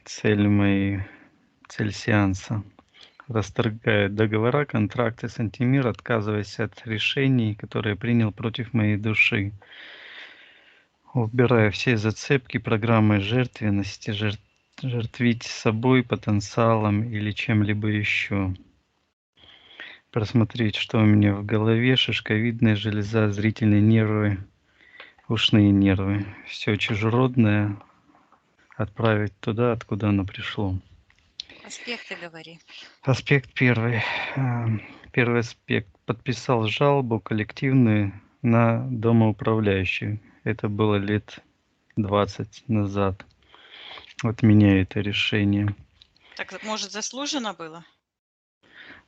цель сеанса. Расторгаю договора, контракты с антимир, отказываясь от решений, которые принял против моей души. Убираю все зацепки, программы жертвенности, жертвить собой, потенциалом или чем-либо еще. Просмотреть, что у меня в голове, шишковидная железа, зрительные нервы, ушные нервы. Все чужеродное отправить туда, откуда оно пришло. Аспекты говори. Аспект первый. Первый аспект. Подписал жалобу коллективную на домоуправляющую. Это было лет 20 назад. Отменяю это решение. Так, может, заслуженно было?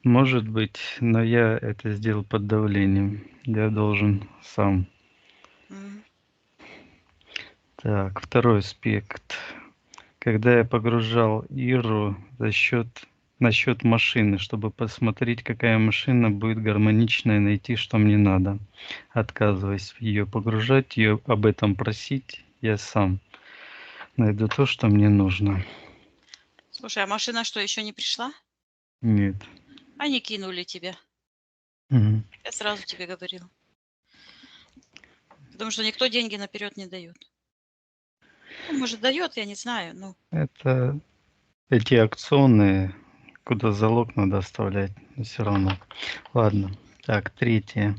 Может быть, но я это сделал под давлением. Я должен сам. Так, второй аспект. Когда я погружал Иру насчет машины, чтобы посмотреть, какая машина будет гармоничная, найти, что мне надо. Отказываясь в ее погружать, ее об этом просить, я сам найду то, что мне нужно. Слушай, а машина что, еще не пришла? Нет. Они кинули тебя. Мгм. Я сразу тебе говорила. Потому что никто деньги наперед не дает. Ну, может, дает, я не знаю. Ну, Это эти акционные, куда залог надо оставлять, но все равно. Ладно. Так, третье.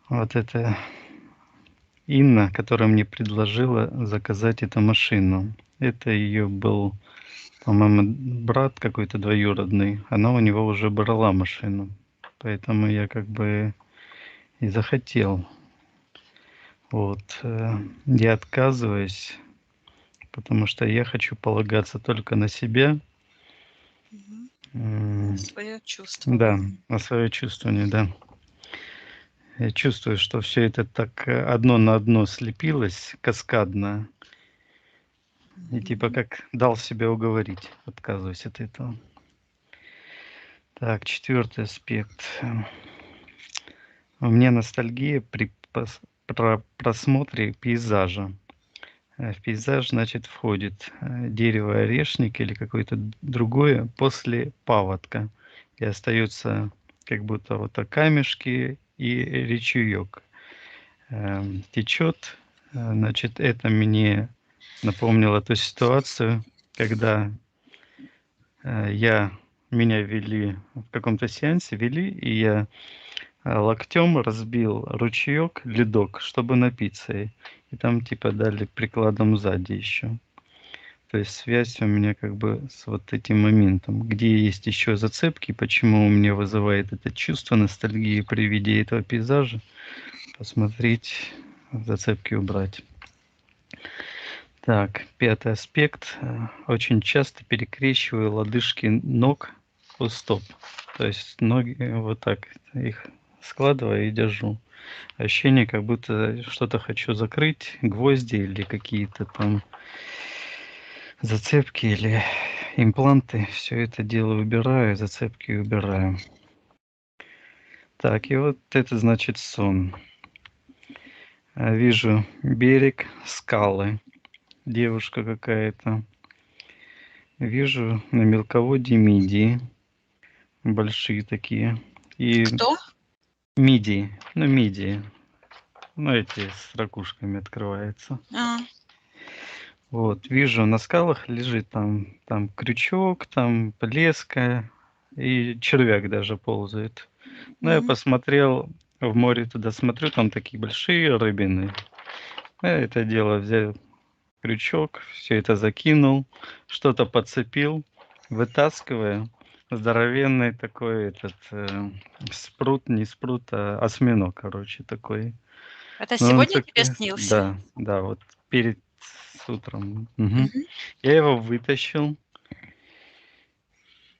Вот это Инна, которая мне предложила заказать эту машину. Это ее был, по-моему, брат какой-то двоюродный. Она у него уже брала машину. Поэтому я как бы и захотел. Вот. Я отказываюсь, потому что я хочу полагаться только на себя. свое Да, чувствование. на свое чувствование, да. Я чувствую, что все это так одно на одно слепилось, каскадно. И типа как дал себя уговорить, отказываюсь от этого. Так, четвертый аспект. У меня ностальгия при просмотре пейзажа. В пейзаж, значит, входит дерево, орешник или какое-то другое после паводка. И остается как будто вот камешки и речеек. Течет. Значит, это мне напомнило ту ситуацию, когда меня вели в каком-то сеансе, и я локтем разбил ручеек, ледок, чтобы напиться. И там типа дали прикладом сзади еще. То есть связь у меня как бы с вот этим моментом, где есть еще зацепки, почему у меня вызывает это чувство ностальгии при виде этого пейзажа. Посмотреть, зацепки убрать. Так, пятый аспект. Очень часто перекрещиваю лодыжки ног у стоп. То есть ноги вот так их складываю и держу. Ощущение, как будто что-то хочу закрыть, гвозди или какие-то там зацепки или импланты. Все это дело убираю, зацепки убираю. Так, и вот это значит сон. Вижу берег, скалы, девушка какая-то. Вижу на мелководье мидии, большие такие. И Кто? мидии, эти с ракушками открываются. Вот, вижу, на скалах лежит там крючок, там леска, и червяк даже ползает. Ну, я посмотрел в море туда, смотрю, там такие большие рыбины. Я это дело взял, крючок, все это закинул, что-то подцепил, вытаскиваю. Здоровенный такой спрут, не спрут, а осьминог, короче, такой. Это Ну, он сегодня тебе такой, снился? да, вот перед утром. Мгм. Я его вытащил.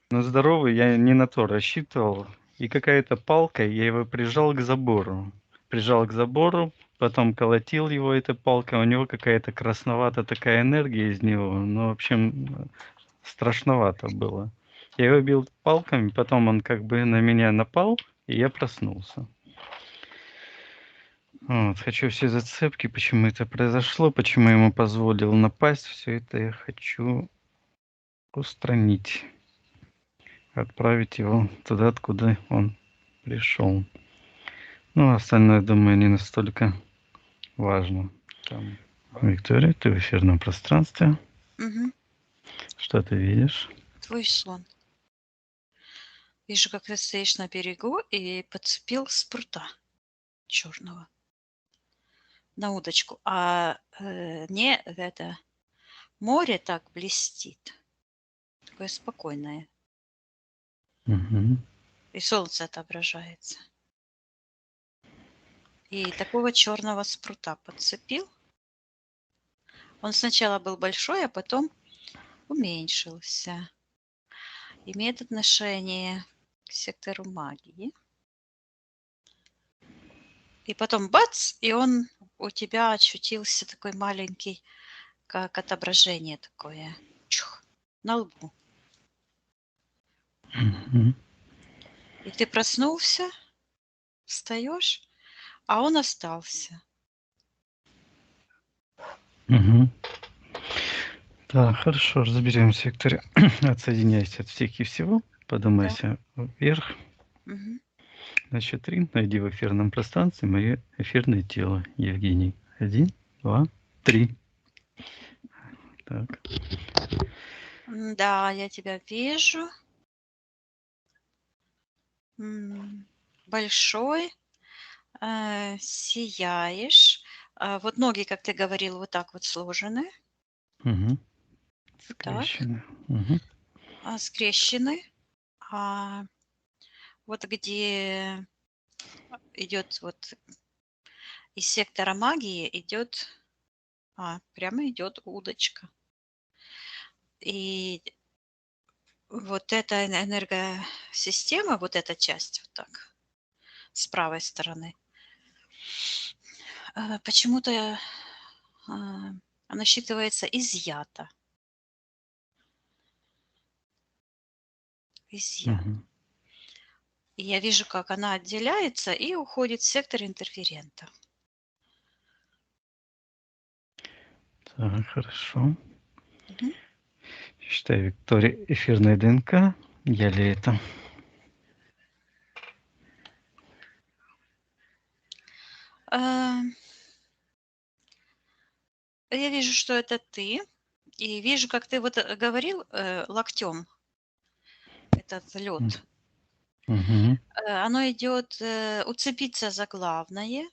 Но здоровый, я не на то рассчитывал. И какая-то палка, я его прижал к забору. Прижал к забору, потом колотил его этой палкой. У него какая-то красноватая такая энергия из него. Ну, в общем, страшновато было. Я его бил палками, потом он как бы на меня напал, и я проснулся. Вот, хочу все зацепки, почему это произошло, почему я ему позволил напасть, все это я хочу устранить, отправить его туда, откуда он пришел. Ну, остальное, думаю, не настолько важно. Там, Виктория, ты в эфирном пространстве. Мгм. Что ты видишь? Твой сон. Вижу, как ты стоишь на берегу и подцепил спрута черного на удочку. Не это море так блестит, такое спокойное, Угу. и солнце отображается. И такого черного спрута подцепил. Он сначала был большой, а потом уменьшился. Имеет отношение к сектору магии. И потом бац, и он у тебя очутился такой маленький, как отображение такое, чух, на лбу. Угу. И ты проснулся, встаешь, а он остался. Угу. Да, хорошо, разберемся, Виктория. Отсоединяйся от всех и всего. Да. Поднимайся вверх. Мгм. На счет 3 найди в эфирном пространстве мое эфирное тело. Евгений. 1, 2, 3. Так. Да, я тебя вижу. Большой, сияешь. Вот ноги, как ты говорил, вот так вот сложены. Угу. Так, Скрещено. Угу. скрещены. А вот где идет вот из сектора магии идет, прямо идет удочка. И вот эта энергосистема, вот эта часть вот так, с правой стороны, почему-то она считывается изъята. Изъята. Угу. И я вижу, как она отделяется и уходит в сектор интерферента. Так, хорошо. Мгм. Считай, Виктория, эфирная ДНК. Я ли это? А, Я вижу, что это ты, и вижу, как ты вот говорил локтем, этот лед. Угу. Оно идет уцепиться за главное,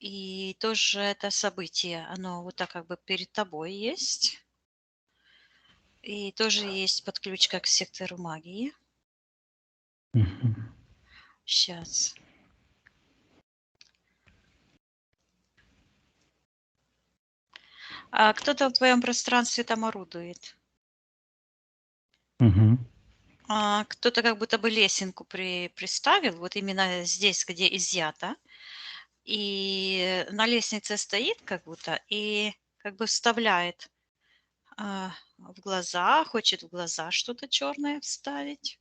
и тоже это событие, оно вот так как бы перед тобой есть. И тоже есть подключка к сектору магии. Угу. Сейчас. А кто-то в твоем пространстве там орудует. Угу. Кто-то как будто бы лесенку приставил, вот именно здесь, где изъято. И на лестнице стоит как будто и как бы вставляет в глаза, хочет в глаза что-то черное вставить.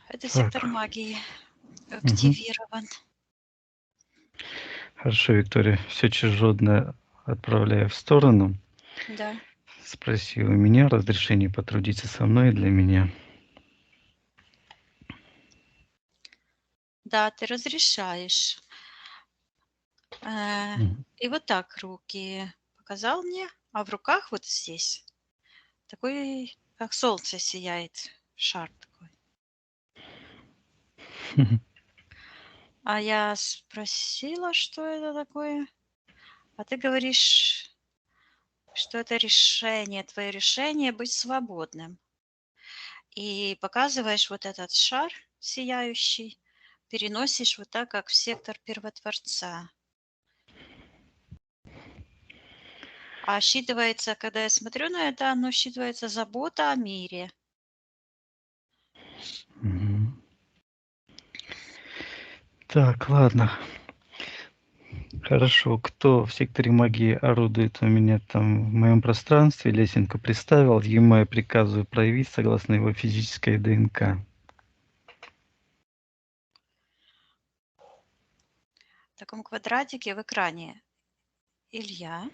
Это сектор Так. магии Угу. активирован. Хорошо, Виктория. Все чужеродное отправляю в сторону. Да. Спроси у меня разрешение потрудиться со мной для меня. Да, ты разрешаешь. Э, Мгм. И вот так руки показал мне, а в руках вот здесь такой, как солнце сияет, шар такой. А я спросила, что это такое, а ты говоришь, что это решение, твое решение быть свободным. И показываешь вот этот шар сияющий, переносишь вот так, как в сектор первотворца. А считывается, когда я смотрю на это, оно считывается забота о мире. Мгм. Так, ладно. Хорошо. Кто в секторе магии орудует у меня там в моем пространстве? Лесенку представил. Ему я приказываю проявить согласно его физической ДНК. В таком квадратике в экране Илья,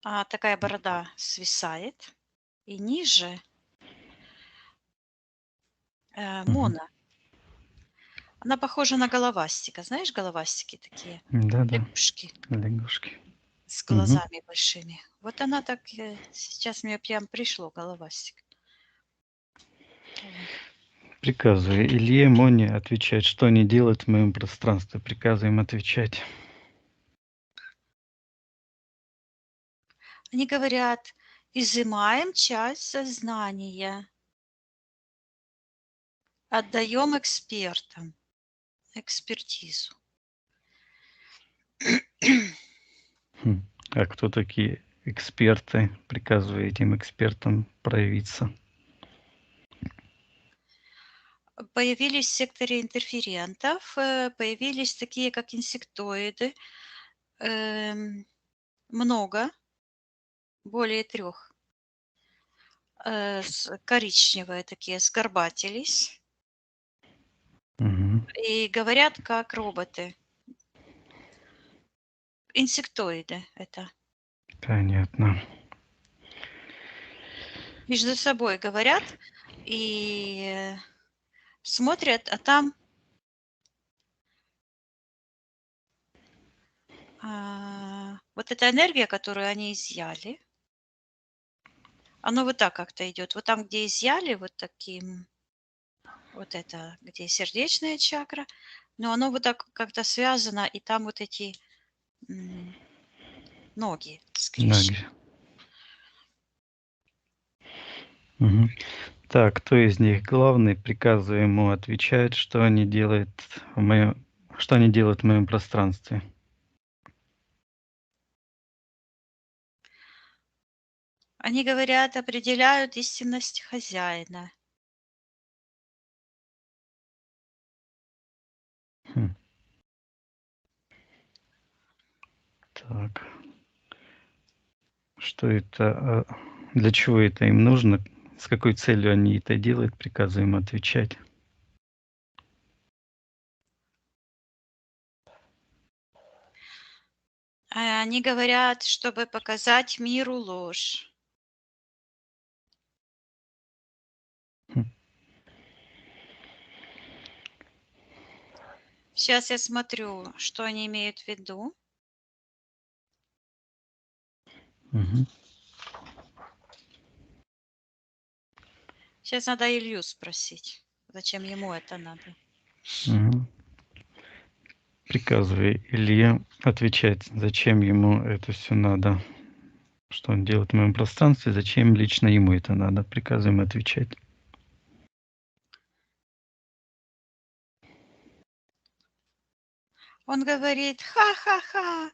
а такая борода свисает, и ниже Мгм. Мона. Она похожа на головастика. Знаешь, головастики такие, Да-да, лягушки лягушки. с Мгм. глазами большими. Вот она так, сейчас мне прям пришло головастик. Вот. Приказывай Илье, Моне отвечать, что они делают в моем пространстве. Приказывай им отвечать. Они говорят, изымаем часть сознания, отдаем экспертам, экспертизу. Хм. А кто такие эксперты? Приказывай этим экспертам проявиться. Появились в секторе интерферентов, появились такие, как инсектоиды, много, более 3. Коричневые такие, сгорбатились Мгм. и говорят как роботы. Инсектоиды это. Понятно. Между собой говорят и смотрят, а там вот эта энергия, которую они изъяли, оно вот так как-то идет. Вот там, где изъяли, вот таким, вот это, где сердечная чакра, но оно вот так как-то связано, и там вот эти ноги Ноги. скрещены. Мгм. Так, кто из них главный? Приказывай ему отвечать, что они делают в моем пространстве. Они говорят, определяют истинность хозяина. Хм. Так. Что это? Для чего это им нужно? С какой целью они это делают? Приказывай им отвечать. Они говорят, чтобы показать миру ложь. Хм. Сейчас я смотрю, что они имеют в виду. Мгм. Сейчас надо Илью спросить, зачем ему это надо. Мгм. Приказывай Илье отвечать, зачем ему это все надо. Что он делает в моем пространстве, зачем лично ему это надо. Приказывай им отвечать. Он говорит: ха-ха-ха,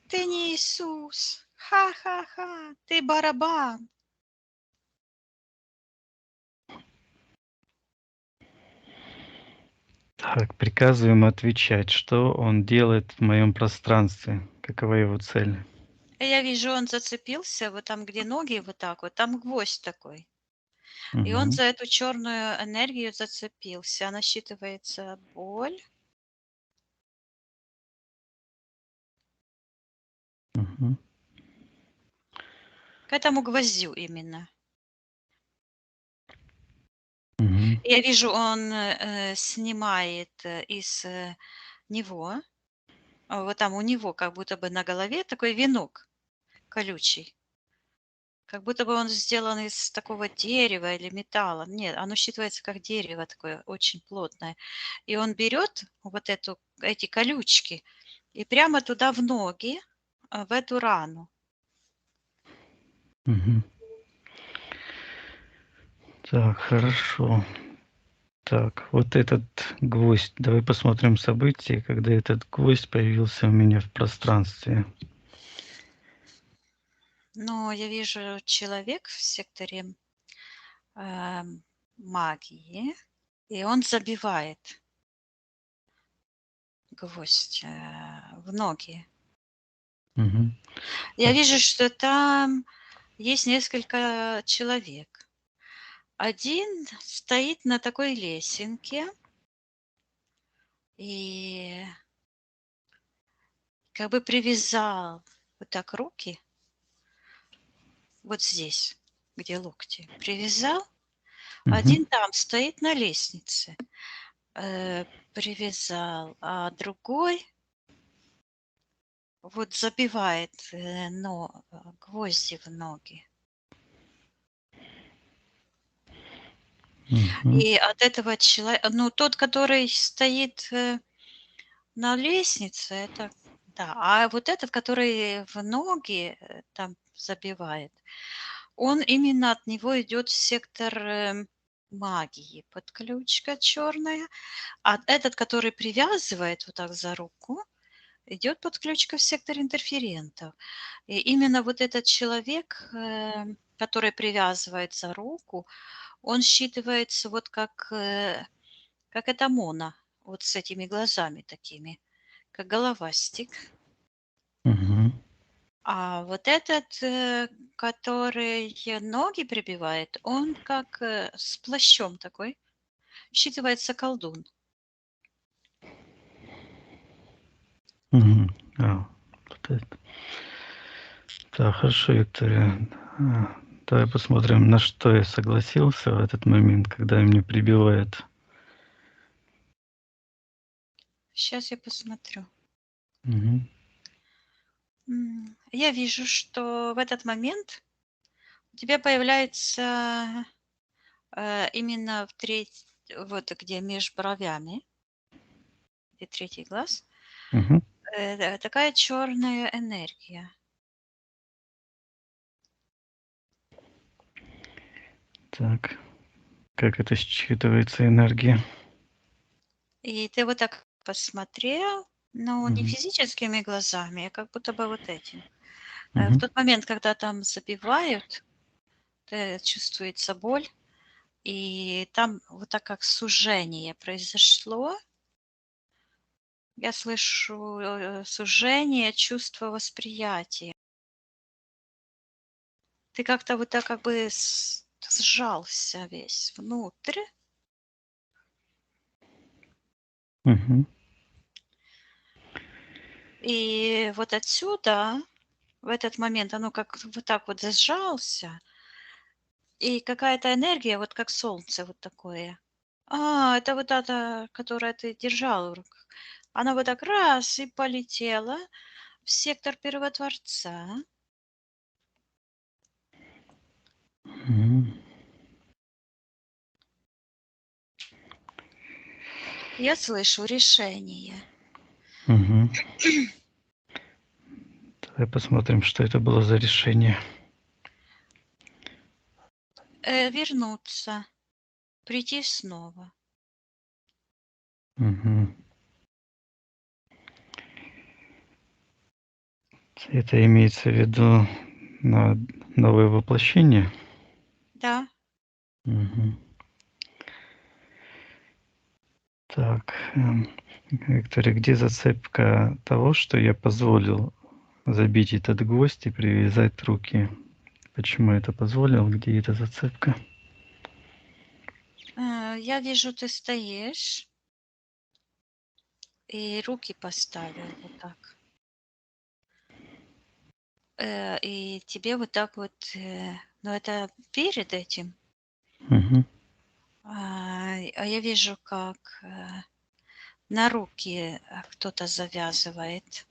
ты не Иисус, ха-ха-ха, ты барабан. Так, приказывай ему отвечать, что он делает в моем пространстве, какова его цель. И я вижу, он зацепился вот там, где ноги вот так вот, там гвоздь такой. И он Мгм. за эту черную энергию зацепился. Она считывается боль. Мгм. К этому гвоздю именно. Мгм. Я вижу, он снимает из него, вот там у него как будто бы на голове такой венок колючий. Как будто бы он сделан из такого дерева или металла. Нет, оно считывается как дерево такое, очень плотное. И он берет вот эти колючки и прямо туда в ноги, в эту рану. Мгм. Так, хорошо. Так, вот этот гвоздь. Давай посмотрим события, когда этот гвоздь появился у меня в пространстве. Но я вижу человек в секторе магии, и он забивает гвоздь в ноги. Мгм. Я вижу, что там есть несколько человек. Один стоит на такой лесенке, и как бы привязал вот так руки, вот здесь, где локти, привязал. Один там стоит на лестнице, привязал, а другой вот забивает гвозди в ноги. И от этого человека, ну, тот, который стоит на лестнице, это да. А вот этот, который в ноги там забивает, он именно от него идет в сектор магии, подключка черная. А этот, который привязывает вот так за руку, идет подключка в сектор интерферентов. И именно вот этот человек, который привязывает за руку, он считывается вот как это Мона, вот с этими глазами такими, как головастик. А вот этот, который ноги прибивает, он как с плащом такой, считывается колдун. Вот это. Так, хорошо, Виктория. Давай посмотрим, на что я согласился в этот момент, когда мне прибивает. Сейчас я посмотрю. Мгм. Я вижу, что в этот момент у тебя появляется именно вот где между бровями, где третий глаз, Мгм. такая черная энергия. Так, как это считывается энергия? И ты вот так посмотрел, но не Мгм. физическими глазами, а как будто бы вот этим. В Мгм. тот момент, когда там забивают, чувствуется боль, и там вот так как сужение произошло. Я слышу сужение чувства восприятия. Ты как-то вот так как бы сжался весь внутрь. Мгм. И вот отсюда, в этот момент, оно как вот так вот сжался, и какая-то энергия, вот как солнце вот такое. Это вот эта, которая ты держал в руках. Она вот так раз и полетела в сектор Первотворца. Мгм. Я слышу решение. Мгм. Давай посмотрим, что это было за решение. Вернуться, прийти снова. Мгм. Это имеется в виду на новое воплощение? Да. Мгм. Так, Виктория, где зацепка того, что я позволил забить этот гвоздь и привязать руки? Почему я это позволил? Где эта зацепка? Я вижу, ты стоишь и руки поставил вот так. И тебе вот так вот, но это перед этим. Мгм. А я вижу, как на руки кто-то завязывает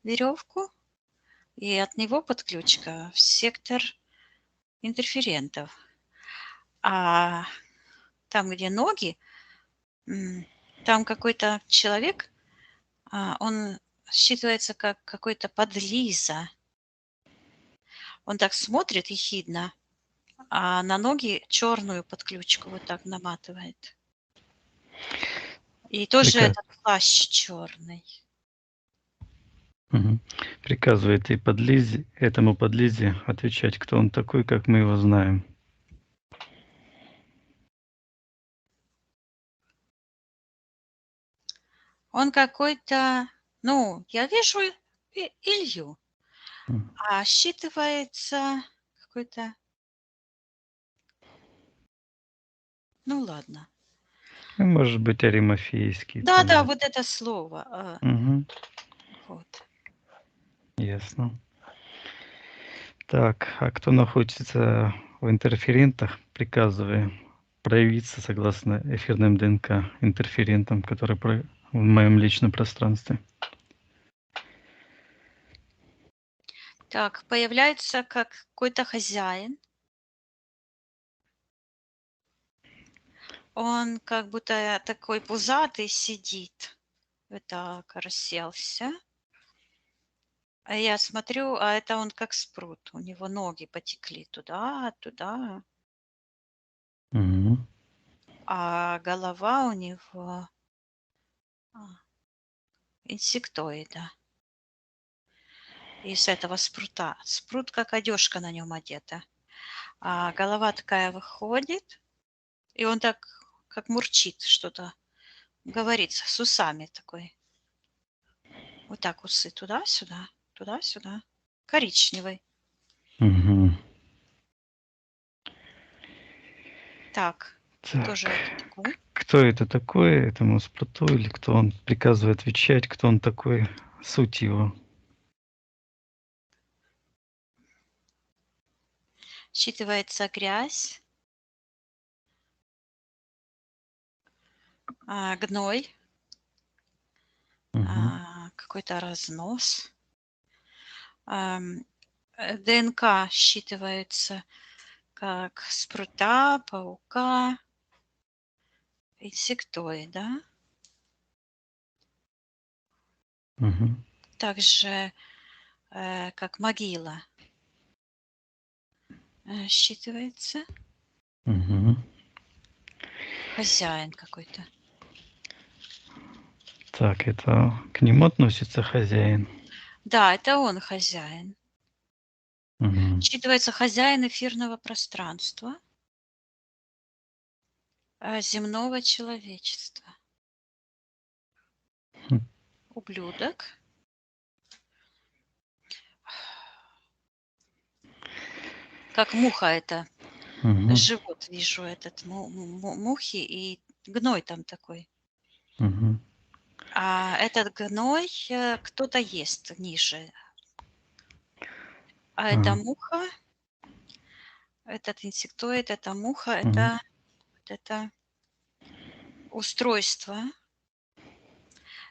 веревку, и от него подключка в сектор интерферентов. А там, где ноги, там какой-то человек, он считывается как какой-то подлиза. Он так смотрит ехидно, а на ноги черную подключку вот так наматывает. И тоже Прика- этот плащ черный. Мгм. Приказывает и подлизе, этому подлизе отвечать, кто он такой, как мы его знаем. Он какой-то, ну, я вижу Илью, М. а считывается какой-то, ну ладно. Может быть, аримафейский Да-да, тоже. вот это слово. Мгм. Вот. ясно. Так, а кто находится в интерферентах, приказывая проявиться согласно эфирным ДНК интерферентам, которые в моем личном пространстве? Так, появляется как какой-то хозяин. Он как будто такой пузатый сидит. Вот так расселся. А я смотрю, а это он как спрут. У него ноги потекли туда, туда. Мгм. А голова у него а, инсектоида. Из этого спрута. Спрут как одежка на нем одета. А голова такая выходит, и он так как мурчит что-то. Говорит с усами такой. Вот так усы туда-сюда, туда-сюда. Коричневый. Мгм. Так, кто же Так, это такой? кто это такой, этому спруту, или кто он приказывает отвечать, кто он такой, суть его? Считывается грязь, гной, Мгм. какой-то разнос. ДНК считывается как спрута, паука, инсектоида. Мгм. Также как могила считывается. Мгм. Хозяин какой-то. Так, это к нему относится хозяин? Да, это он хозяин. Мгм. Считывается хозяин эфирного пространства земного человечества. Хм. Ублюдок. Как муха это. Мгм. Живот вижу этот мухи и гной там такой. Мгм. А этот гной кто-то ест ниже. А эта Ага. муха, этот инсектоид, эта муха, Мгм. это вот это устройство.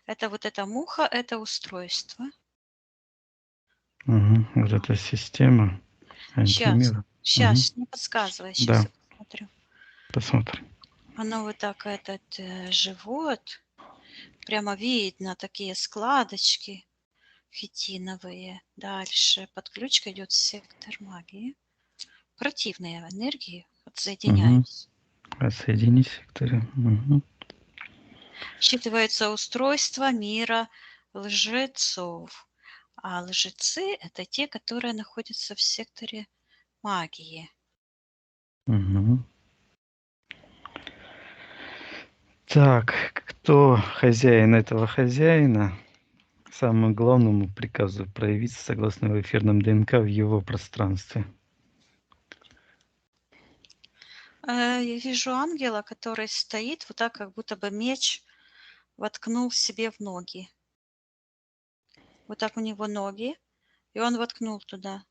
Это вот эта муха, это устройство. Мгм. Вот эта система Сейчас, антимира. Мгм. сейчас, не подсказывай, сейчас Да, я посмотрю. посмотрим. Оно вот так, этот живот, прямо видно такие складочки хитиновые. Дальше подключка идет в сектор магии. Противные энергии Мгм. отсоединяются. Соедини секторы. Мгм. Считывается устройство мира лжецов. А лжецы– это те, которые находятся в секторе магии. Мгм. Так, кто хозяин этого хозяина? Самому главному приказу проявиться согласно его эфирным ДНК в его пространстве. Я вижу ангела, который стоит вот так, как будто бы меч воткнул себе в ноги. Вот так у него ноги, и он воткнул туда.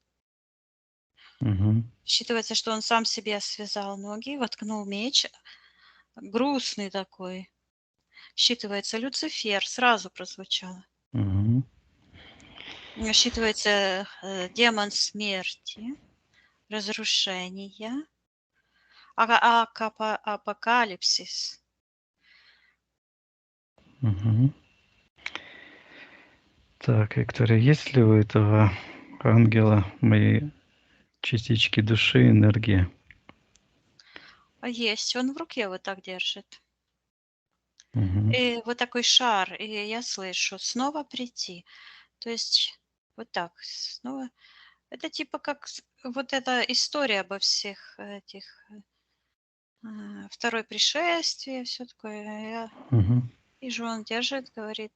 Мгм. Считывается, что он сам себе связал ноги, воткнул меч, грустный такой. Считывается Люцифер, сразу прозвучало. Мгм. Считывается демон смерти, разрушения, апокалипсис. Мгм. Так, Виктория, есть ли у этого ангела мои частички души, энергия? Есть, он в руке вот так держит. Мгм. И вот такой шар, и я слышу, снова прийти. То есть вот так, снова. Это типа как вот эта история обо всех этих второе пришествие, все такое. Я Мгм. вижу, он держит, говорит,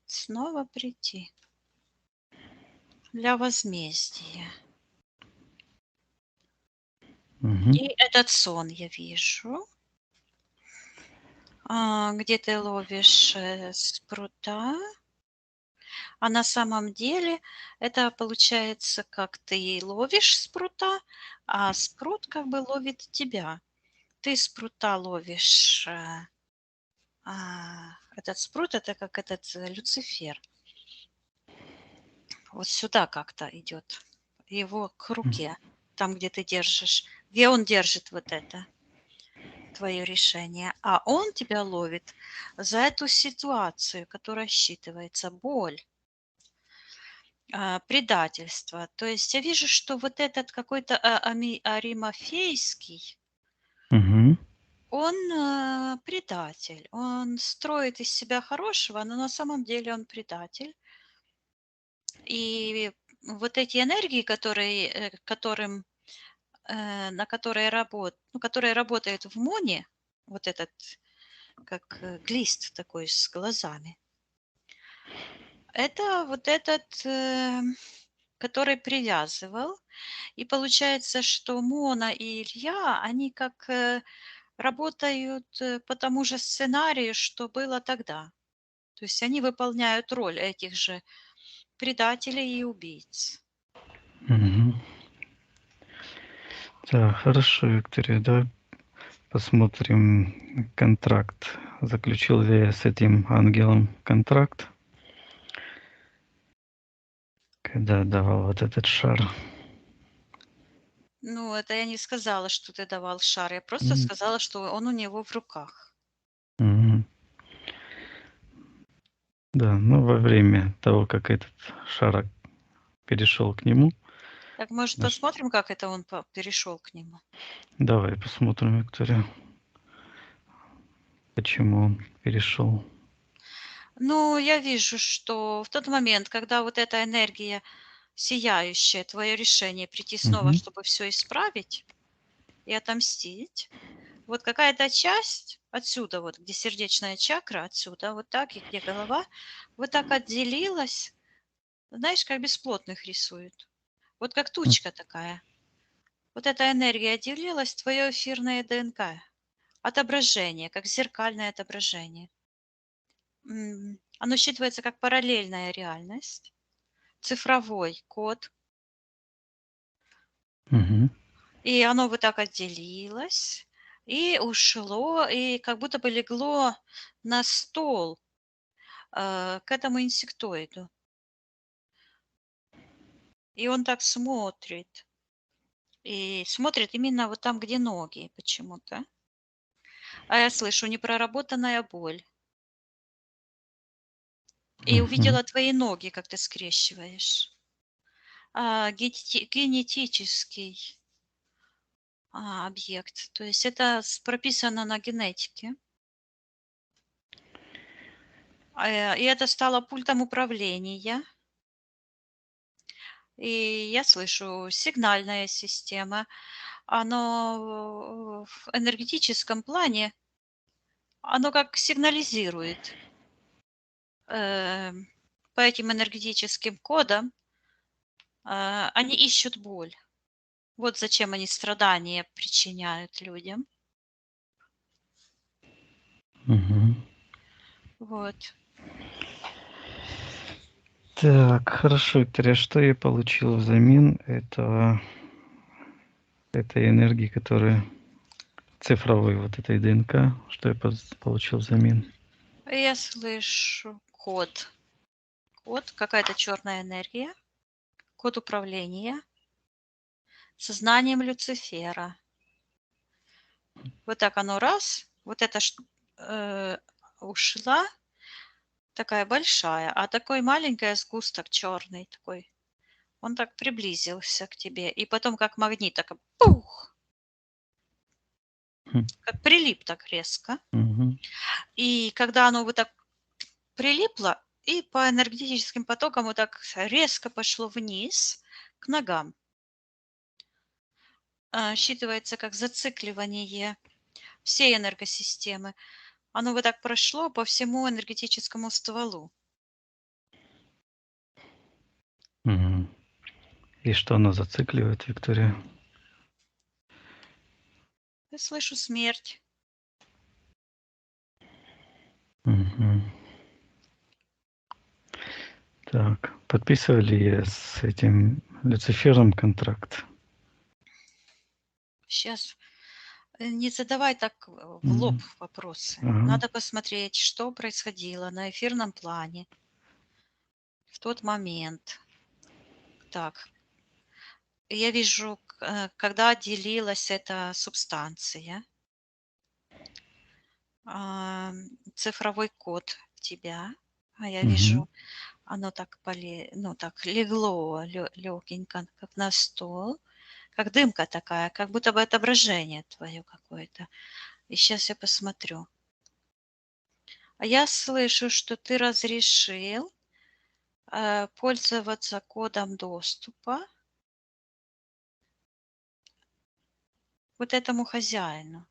снова прийти для возмездия. Мгм. И этот сон я вижу, где ты ловишь спрута, А на самом деле это получается, как ты ловишь спрута, а спрут как бы ловит тебя. Ты спрута ловишь, этот спрут — это как этот, Люцифер. Вот сюда как-то идет его к руке, там, где ты держишь, где он держит вот это твое решение, а он тебя ловит за эту ситуацию, которая считывается, боль, предательство. То есть я вижу, что вот этот какой-то Аримафейский, Мгм. он предатель, он строит из себя хорошего, но на самом деле он предатель. И вот эти энергии, которые, на которые ну, которые работают в МОНе, вот этот, как глист такой с глазами, это вот этот, который привязывал. И получается, что Мона и Илья, они как работают по тому же сценарию, что было тогда. То есть они выполняют роль этих же предателей и убийц. Мгм. Так, хорошо, Виктория, давай посмотрим контракт. Заключил ли я с этим ангелом контракт, когда давал вот этот шар? Ну, это я не сказала, что ты давал шар. Я просто М, сказала, что он у него в руках. мгм. Да, ну во время того, как этот шар перешел к нему, Так, может, наш... посмотрим, как это он перешел к нему? давай посмотрим, Виктория, почему он перешел. Ну, я вижу, что в тот момент, когда вот эта энергия сияющая, твое решение прийти снова, Мгм. чтобы все исправить и отомстить, вот какая-то часть отсюда, вот где сердечная чакра, отсюда, вот так, и где голова, вот так отделилась, знаешь, как бесплотных рисуют. Вот как М, тучка такая. Вот эта энергия отделилась, твое эфирное ДНК. Отображение, как зеркальное отображение. Оно считывается как параллельная реальность, цифровой код, мгм. и оно вот так отделилось и ушло, и как будто бы легло на стол, к этому инсектоиду. И он так смотрит именно вот там, где ноги почему-то. А я слышу непроработанная боль. И Мгм. увидела твои ноги, как ты скрещиваешь. Генетический объект. То есть это прописано на генетике. И это стало пультом управления. И я слышу сигнальная система. Оно в энергетическом плане, оно как сигнализирует по этим энергетическим кодам. Они ищут боль. Вот зачем они страдания причиняют людям. Мгм. Вот. Так, хорошо, Виктория, что я получил взамен этой энергии, которая цифровой вот этой ДНК, что я получил взамен? Я слышу код. Код, какая-то черная энергия, код управления сознанием Люцифера. Вот так оно раз, вот это э, ушла, такая большая, а такой маленький сгусток черный такой. Он так приблизился к тебе, и потом как магнит, так пух, Хм. как прилип так резко. Мгм. И когда оно вот так прилипло, и по энергетическим потокам вот так резко пошло вниз к ногам. Считывается как зацикливание всей энергосистемы. Оно вот так прошло по всему энергетическому стволу. Мгм. И что она зацикливает, Виктория? Я слышу смерть. Мгм. Так, подписывали я с этим Люцифером контракт? Сейчас не задавай так в лоб М, вопросы. Ага. Надо посмотреть, что происходило на эфирном плане в тот момент. Так, я вижу, когда делилась эта субстанция, цифровой код в тебя, а я Мгм. вижу, оно так ну, так легло легенько, как на стол, как дымка такая, как будто бы отображение твое какое-то. И сейчас я посмотрю. А я слышу, что ты разрешил пользоваться кодом доступа вот этому хозяину.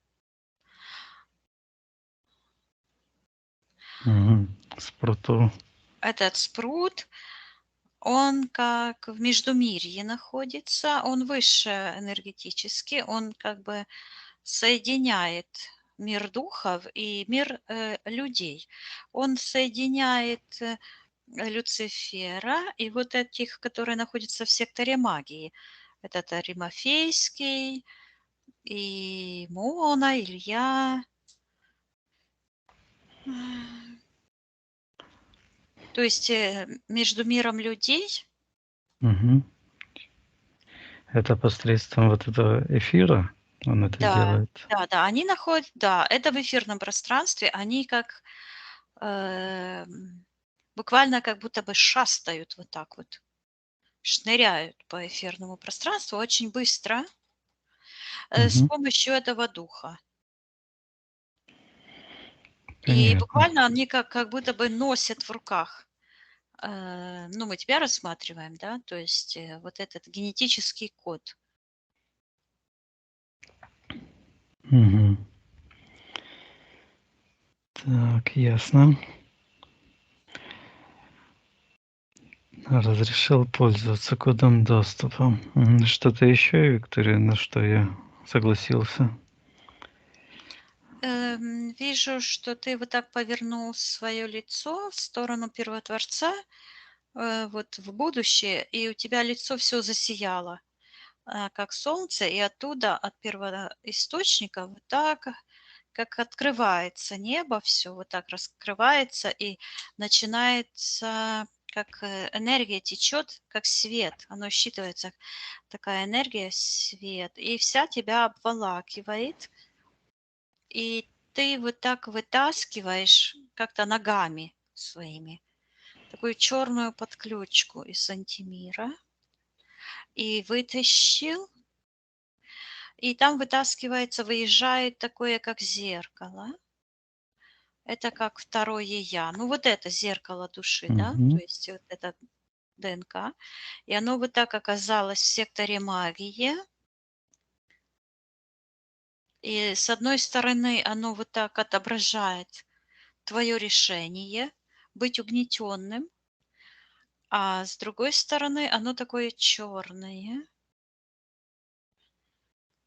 Мгм. Спруту. Этот спрут, он как в междумирье находится, он выше энергетически, он как бы соединяет мир духов и мир людей. Он соединяет Люцифера и вот этих, которые находятся в секторе магии. Это Римофейский, и Мона, Илья. То есть между миром людей, Мгм. Это посредством вот этого эфира он это да, делает? да, они находят, да, это в эфирном пространстве, они как буквально как будто бы шастают вот так вот, шныряют по эфирному пространству очень быстро с Мгм. помощью этого духа. И Понятно. буквально они как будто бы носят в руках. Ну, мы тебя рассматриваем, да, то есть вот этот генетический код. Мгм. Так, ясно. Разрешил пользоваться кодом доступа. Что-то еще, Виктория, на что я согласился? Вижу, что ты вот так повернул свое лицо в сторону Первотворца, вот в будущее, и у тебя лицо все засияло, как солнце, и оттуда, от первоисточника, вот так, как открывается небо, все вот так раскрывается, и начинается, как энергия течет, как свет. Оно считывается, такая энергия, свет, и вся тебя обволакивает, и ты вот так вытаскиваешь как-то ногами своими такую черную подключку из антимира и вытащил, и там вытаскивается, выезжает такое, как зеркало. Это как второе я. Ну, вот это зеркало души, да, то Мгм. есть вот это ДНК. И оно вот так оказалось в секторе магии. И с одной стороны, оно вот так отображает твое решение быть угнетенным, а с другой стороны, оно такое черное.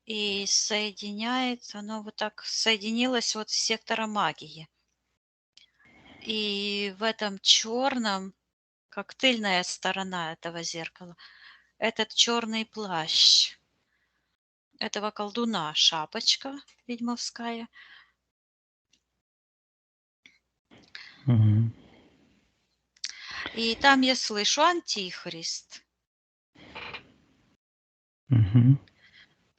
И соединяется, оно вот так соединилось вот с сектором магии. И в этом черном, как тыльная сторона этого зеркала, этот черный плащ этого колдуна, шапочка ведьмовская. Мгм. И там я слышу антихрист. Мгм.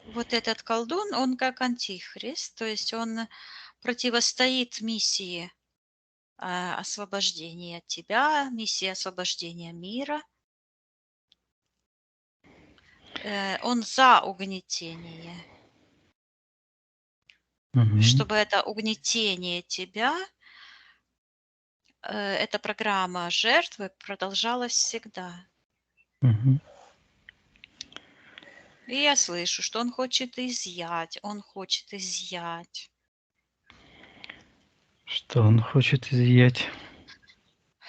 Вот этот колдун, он как антихрист, то есть он противостоит миссии освобождения тебя, миссии освобождения мира. Он за угнетение. Мгм. Чтобы это угнетение тебя, эта программа жертвы продолжалась всегда. Мгм. И я слышу, что он хочет изъять, он хочет изъять. Что он хочет изъять?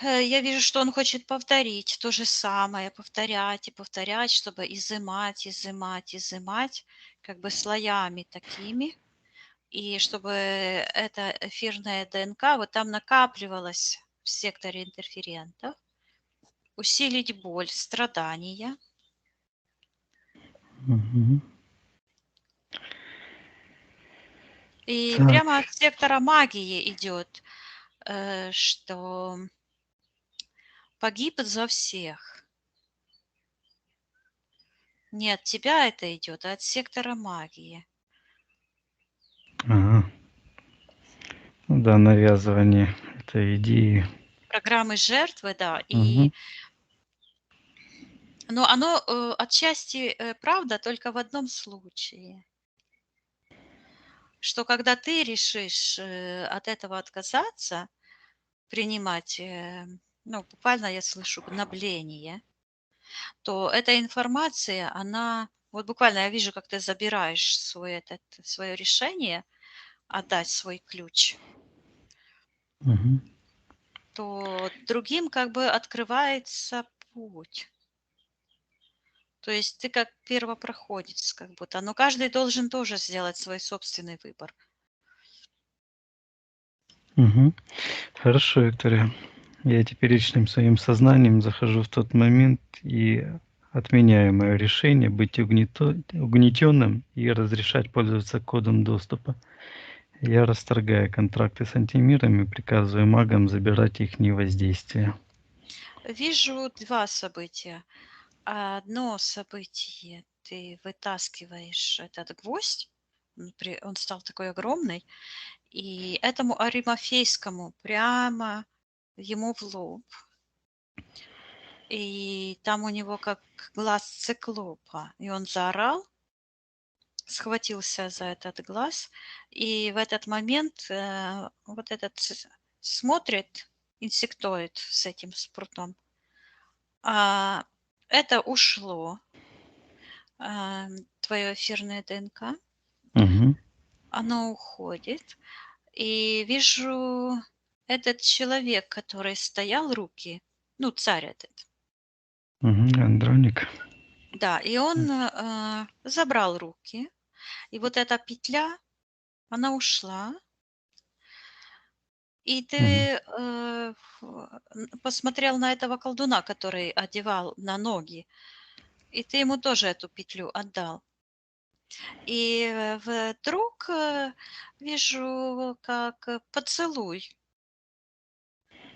Я вижу, что он хочет повторить то же самое, повторять и повторять, чтобы изымать, изымать, изымать, как бы слоями такими, и чтобы эта эфирная ДНК вот там накапливалась в секторе интерферентов. усилить боль, страдания. Мгм. И Так. прямо от сектора магии идет, что погиб за всех. Не от тебя это идет, а от сектора магии. Ага. Ну да, навязывание этой идеи. Программы жертвы, да. Мгм. Но оно отчасти правда только в одном случае, что когда ты решишь от этого отказаться, принимать, ну, буквально я слышу гнобление, то эта информация, она, вот буквально я вижу, как ты забираешь свое решение отдать свой ключ, Мгм. то другим как бы открывается путь. То есть ты как первопроходец, как будто. Но каждый должен тоже сделать свой собственный выбор. Мгм. Хорошо, Виктория. Я теперечным своим сознанием захожу в тот момент и отменяю мое решение быть угнетенным и разрешать пользоваться кодом доступа. Я расторгаю контракты с антимиром и приказываю магам забирать их воздействие. Вижу два события. Одно событие, ты вытаскиваешь этот гвоздь, он стал такой огромный, и этому Аримафейскому прямо ему в лоб. И там у него как глаз циклопа. И он заорал, схватился за этот глаз. И в этот момент вот этот смотрит инсектоид с этим спрутом. А это ушло, твое эфирное ДНК. Угу. Оно уходит. И вижу этот человек, который стоял, руки, ну, царь этот. Угу. Андроник. Да, и он забрал руки. И вот эта петля, она ушла. И ты Угу. посмотрел на этого колдуна, который одевал на ноги, и ты ему тоже эту петлю отдал. И вдруг вижу, как поцелуй.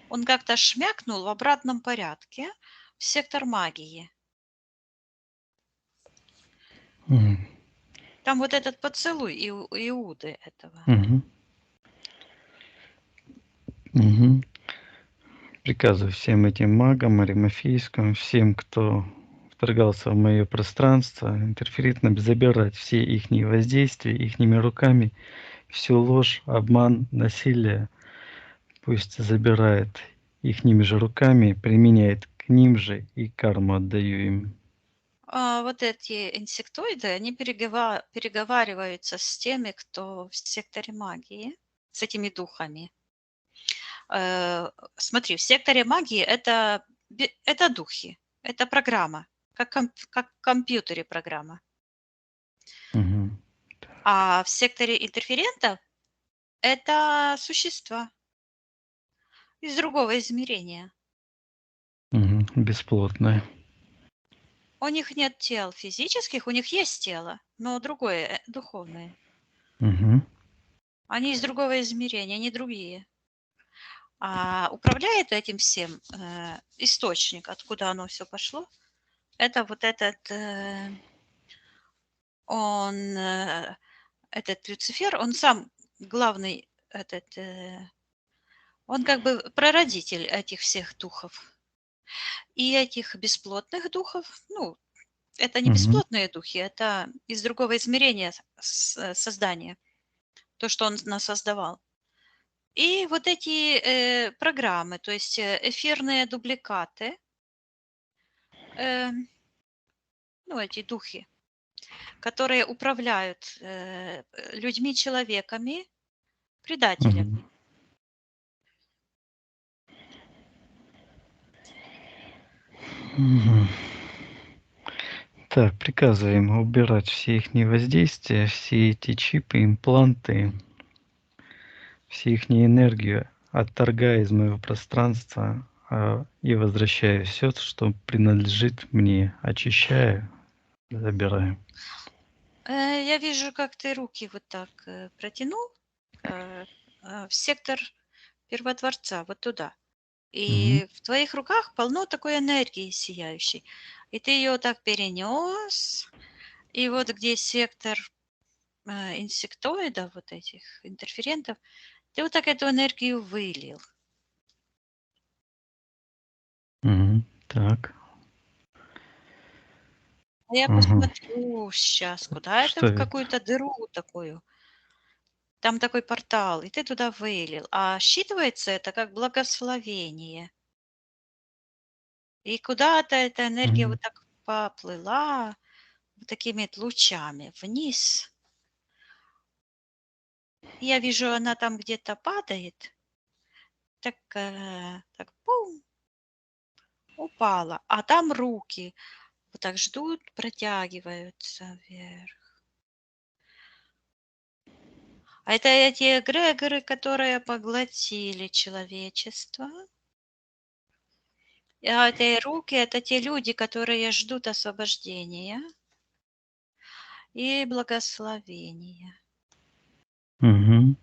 Он как-то шмякнул в обратном порядке в сектор магии. Угу. Там вот этот поцелуй Иуды этого. Угу. Угу. Приказываю всем этим магам, Аримафейскому, всем, кто вторгался в мое пространство, интерферитным, забирать все их воздействия ихними руками, всю ложь, обман, насилие. Пусть забирает ихними же руками, применяет к ним же и карму отдаю им. Вот эти инсектоиды, они переговариваются с теми, кто в секторе магии, с этими духами. Смотри, в секторе магии это духи, это программа, как в компьютере программа. Угу. А в секторе интерферентов это существа из другого измерения. Угу. Бесплотное. У них нет тел физических, у них есть тело, но другое, духовное. Угу. Они из другого измерения, они другие. А управляет этим всем источник, откуда оно все пошло. Это вот он, этот Люцифер, он сам главный, он как бы прародитель этих всех духов. И этих бесплотных духов, ну, это не Угу. бесплотные духи, это из другого измерения создания, то, что он нас создавал. И вот эти программы, то есть эфирные дубликаты, э, ну, эти духи, которые управляют людьми, человеками, Угу. предателями. Угу. Так, приказываем убирать все их воздействия, все эти чипы, импланты, все их энергию, отторгая из моего пространства, и возвращаю все, что принадлежит мне, очищаю, забираю. Я вижу, как ты руки вот так протянул в сектор Первотворца, вот туда. Мгм. И в твоих руках полно такой энергии сияющей. И ты ее так перенес, и вот где сектор инсектоидов, вот этих интерферентов, ты вот так эту энергию вылил. Так. А я Ага. посмотрю сейчас, куда это, Что в это? какую-то дыру такую. Там такой портал, и ты туда вылил. А считывается это как благословение. И куда-то эта энергия Мгм. вот так поплыла вот такими вот лучами вниз. Я вижу, она там где-то падает. Так, так пум, упала. А там руки вот так ждут, протягиваются вверх. А это эти эгрегоры, которые поглотили человечество. А это руки, это те люди, которые ждут освобождения и благословения. Мгм.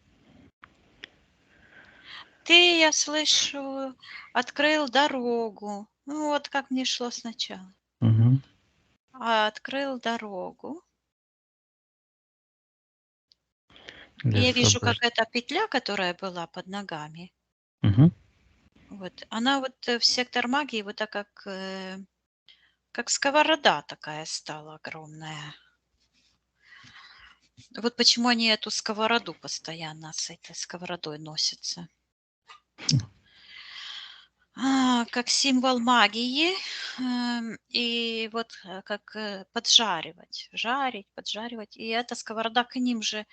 Ты, я слышу, открыл дорогу. Ну, вот как мне шло сначала. Мгм. Открыл дорогу. И Для я вижу, как освобождения. эта петля, которая была под ногами, Мгм. вот, она вот в сектор магии вот так как сковорода такая стала огромная. Вот почему они эту сковороду постоянно с этой сковородой носятся. Как символ магии, и вот, как, поджаривать, жарить, поджаривать. И эта сковорода к ним же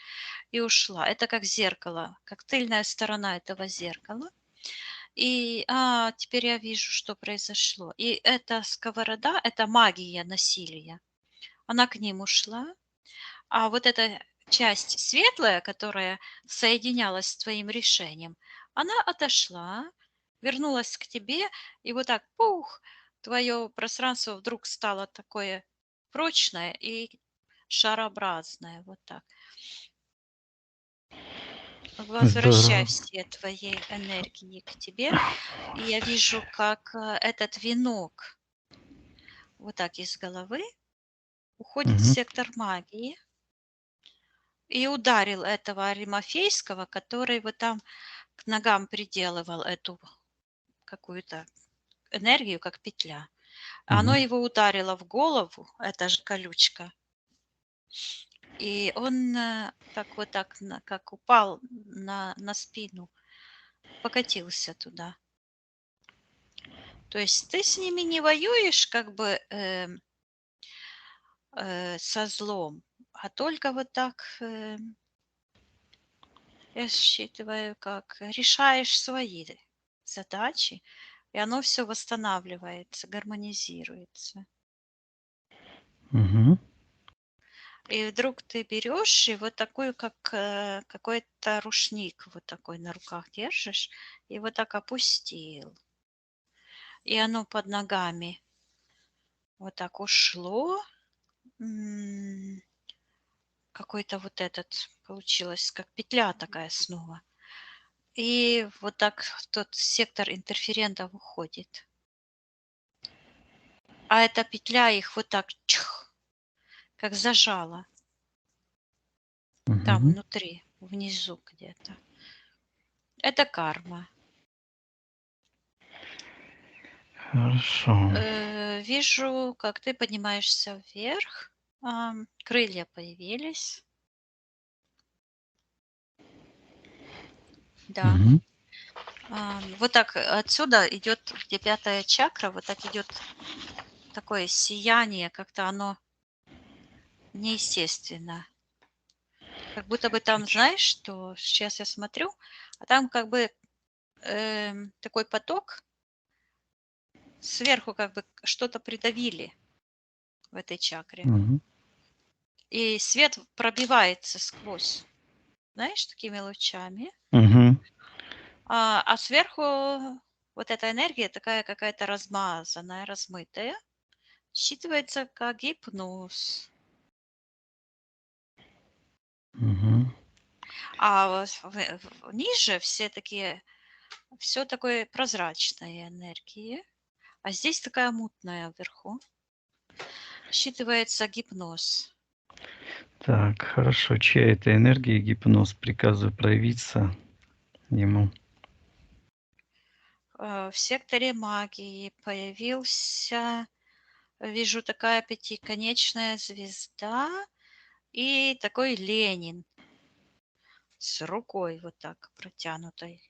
и ушла. Это как зеркало, как тыльная сторона этого зеркала. И, теперь я вижу, что произошло. И эта сковорода — это магия насилия. Она к ним ушла, а вот эта часть светлая, которая соединялась с твоим решением, она отошла, вернулась к тебе, и вот так, пух, твое пространство вдруг стало такое прочное и шарообразное. Вот так. Возвращай Здорово. все твои энергии к тебе. И я вижу, как этот венок вот так из головы уходит в Мгм. сектор магии и ударил этого Аримафейского, который вот там к ногам приделывал эту какую-то энергию, как петля. Оно Мгм. его ударило в голову, эта же колючка, и он так вот так, как упал на спину, покатился туда. То есть ты с ними не воюешь как бы со злом, а только вот так, я считываю, как решаешь свои задачи, и оно все восстанавливается, гармонизируется. Мгм. И вдруг ты берешь и вот такой, как какой-то рушник вот такой на руках держишь, и вот так опустил. И оно под ногами вот так ушло. М, Какой-то вот этот получилось, как петля такая снова. И вот так тот сектор интерферентов уходит. А эта петля их вот так чух, как зажала там Мгм. внутри, внизу где-то. Это карма. Хорошо. Вижу, как ты поднимаешься вверх. Крылья появились. Да. Мгм. Вот так отсюда идет, где пятая чакра, вот так идет такое сияние, как-то оно неестественно. Как будто бы там, Отлично. знаешь, что сейчас я смотрю, а там как бы такой поток, сверху как бы что-то придавили в этой чакре. Мгм. И свет пробивается сквозь, знаешь, такими лучами. Мгм. А сверху Вот эта энергия такая какая-то размазанная, размытая, считывается как гипноз. Мгм. А вот ниже все такие, все такое прозрачные энергии, а здесь такая мутная вверху. Считывается гипноз. Так, хорошо. Чья это энергия, гипноз? Приказываю проявиться ему. В секторе магии появился, вижу, такая пятиконечная звезда и такой Ленин с рукой вот так протянутой.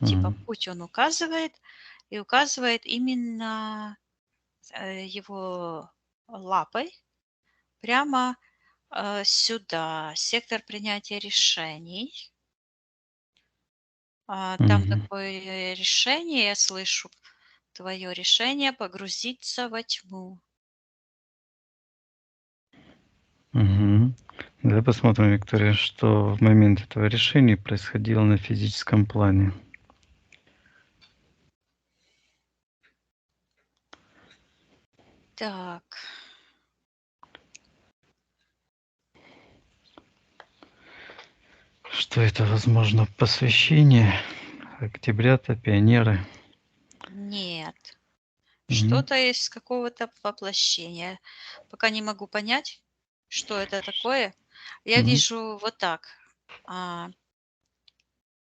Типа Мгм. путь он указывает, и указывает именно его лапой прямо сюда, сектор принятия решений. Там Мгм. такое решение, я слышу, твое решение погрузиться во тьму. Мгм. Давай посмотрим, Виктория, что в момент этого решения происходило на физическом плане. Так, Что это, возможно, посвящение, октябрята, пионеры? нет. Мгм. Что-то из какого-то воплощения. Пока не могу понять, что это такое. Я Мгм. вижу вот так. а,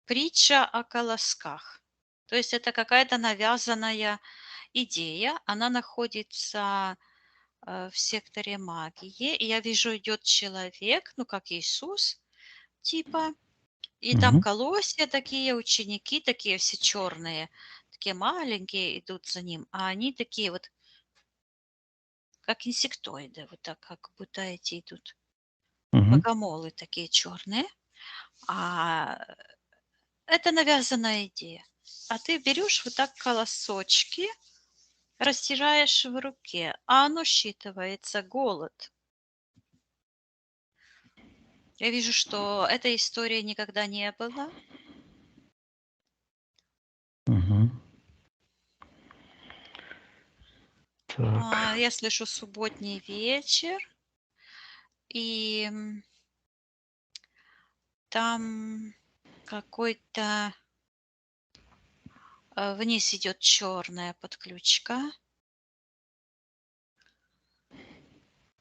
Притча о колосках. То есть это какая-то навязанная идея. Она находится в секторе магии. И я вижу, идет человек, ну как Иисус, типа. И там Мгм. колосья такие, ученики такие все черные, такие маленькие идут за ним. А они такие вот, как инсектоиды, вот так, как будто эти идут. Мгм. Богомолы такие черные. А это навязанная идея. А ты берешь вот так колосочки, растираешь в руке, а оно считывается голод. Я вижу, что этой истории никогда не было. Мгм. Так. Я слышу субботний вечер, и там какой-то вниз идет черная подключка.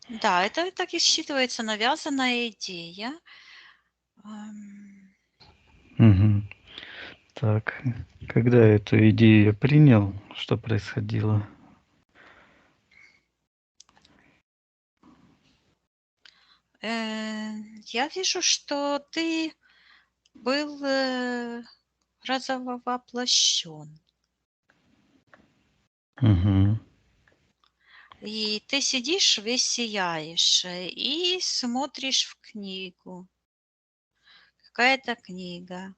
Да, это так и считывается навязанная идея. Ам, Мгм. Так. Когда эту идею я принял, что происходило? э, я вижу, что ты был разово воплощен. Мгм. И ты сидишь, весь сияешь, и смотришь в книгу. Какая-то книга.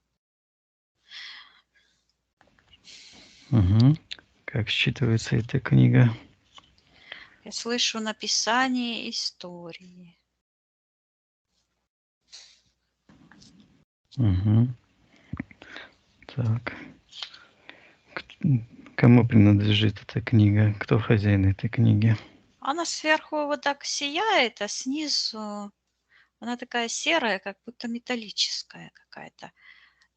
Мгм. Как считывается эта книга? Я слышу написание истории. Мгм. Так. Кому принадлежит эта книга? Кто хозяин этой книги? Она сверху вот так сияет, а снизу она такая серая, как будто металлическая какая-то.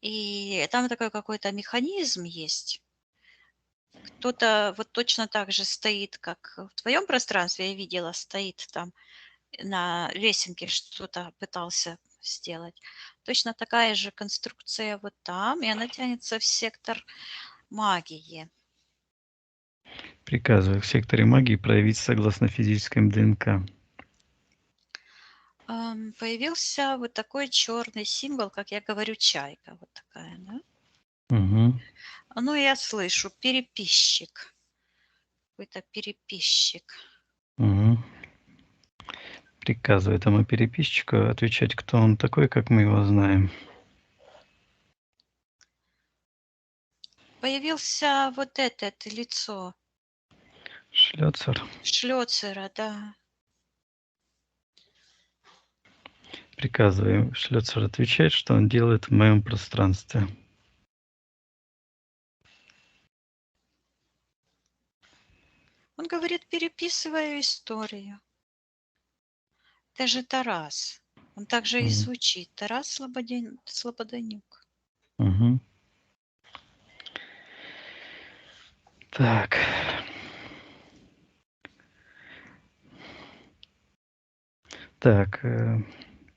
И там такой какой-то механизм есть. Кто-то вот точно так же стоит, как в твоем пространстве, я видела, стоит там на лесенке, что-то пытался сделать. Точно такая же конструкция вот там, и она тянется в сектор магии. Приказываю в секторе магии проявить согласно физическим ДНК. Появился вот такой черный символ, как я говорю, чайка вот такая, да? Мгм. Ну, я слышу, переписчик, какой-то переписчик. Мгм. Приказываю этому переписчику отвечать, кто он такой, как мы его знаем. Появился вот этот лицо Шлёцер. Шлёцера, да. Приказываю Шлёцер отвечать, что он делает в моем пространстве. Он говорит, переписываю историю. Это же Тарас. Он также и Мгм. звучит. Тарас Слободенюк. Мгм. Так. Так,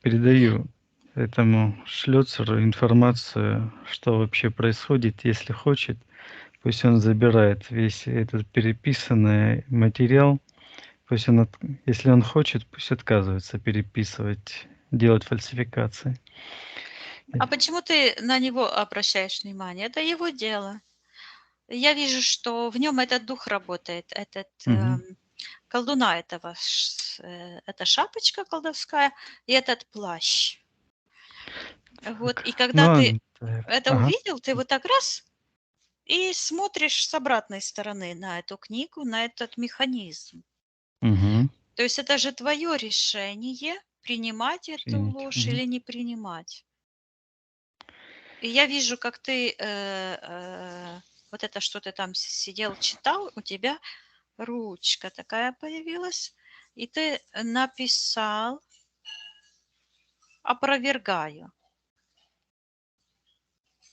передаю этому шлёцеру информацию, что вообще происходит. Если хочет, пусть он забирает весь этот переписанный материал. Пусть он если он хочет, пусть отказывается переписывать, делать фальсификации. А почему ты на него обращаешь внимание? Это его дело. Я вижу, что в нем этот дух работает, этот Мгм. колдуна этого, эта шапочка колдовская и этот плащ. Вот, Так, и когда ну, ты так, это ага. увидел, ты вот так раз и смотришь с обратной стороны на эту книгу, на этот механизм. Мгм. То есть это же твое решение принимать эту Принять. ложь Мгм. или не принимать. И я вижу, как ты вот это, что ты там сидел, читал, у тебя ручка такая появилась, и ты написал "опровергаю".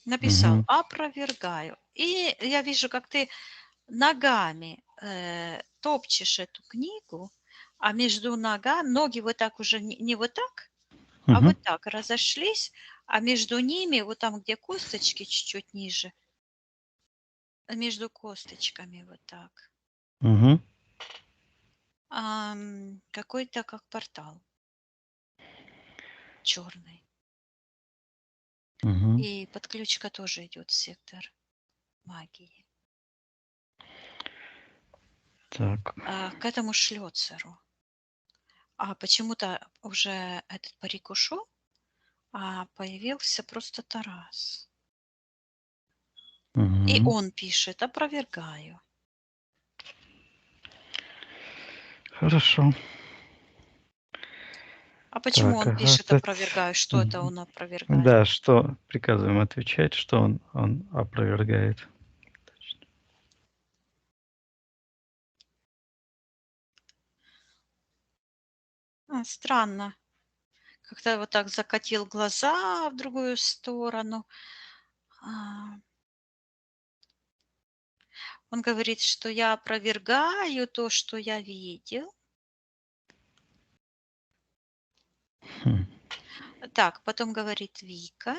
Написал Мгм. "опровергаю". И я вижу, как ты ногами, топчешь эту книгу, а между ноги вот так уже не вот так, а Мгм. вот так разошлись, а между ними, вот там, где косточки чуть-чуть ниже, между косточками вот так, Мгм. какой-то как портал черный. Мгм. И подключка тоже идет в сектор магии. Так. К этому шлёцеру. А почему-то уже этот парик ушел, а появился просто Тарас. И Мгм. он пишет: "Опровергаю". Хорошо. А почему Так, он ага, пишет "опровергаю"? Что это мгм. он опровергает? Да, что приказываем отвечать, что он опровергает. Точно. Странно. Как-то вот так закатил глаза в другую сторону. А, Он говорит, что я опровергаю то, что я видел. Хм. Так, потом говорит Вика.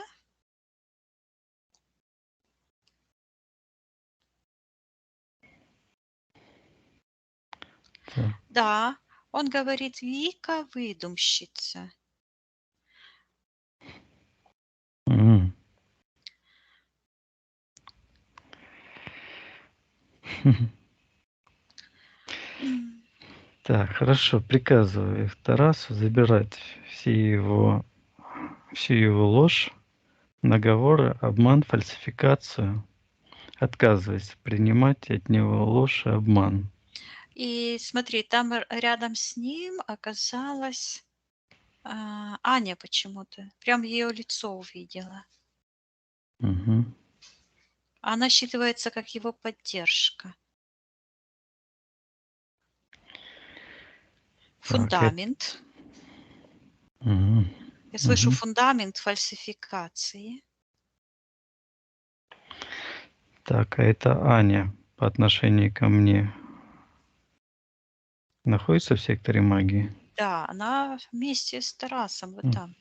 Так. Да, он говорит: "Вика выдумщица". М. М. Так, хорошо. Приказываю Тарасу забирать всю его ложь, наговоры, обман, фальсификацию, отказываясь принимать от него ложь и обман. И смотри, там рядом с ним оказалась, Аня почему-то. Прям ее лицо увидела. Мгм. Она считывается как его поддержка. Так, это Фундамент. мгм. Я слышу Мгм. фундамент фальсификации. Так, а это Аня по отношению ко мне находится в секторе магии? Да, она вместе с Тарасом вот М. там.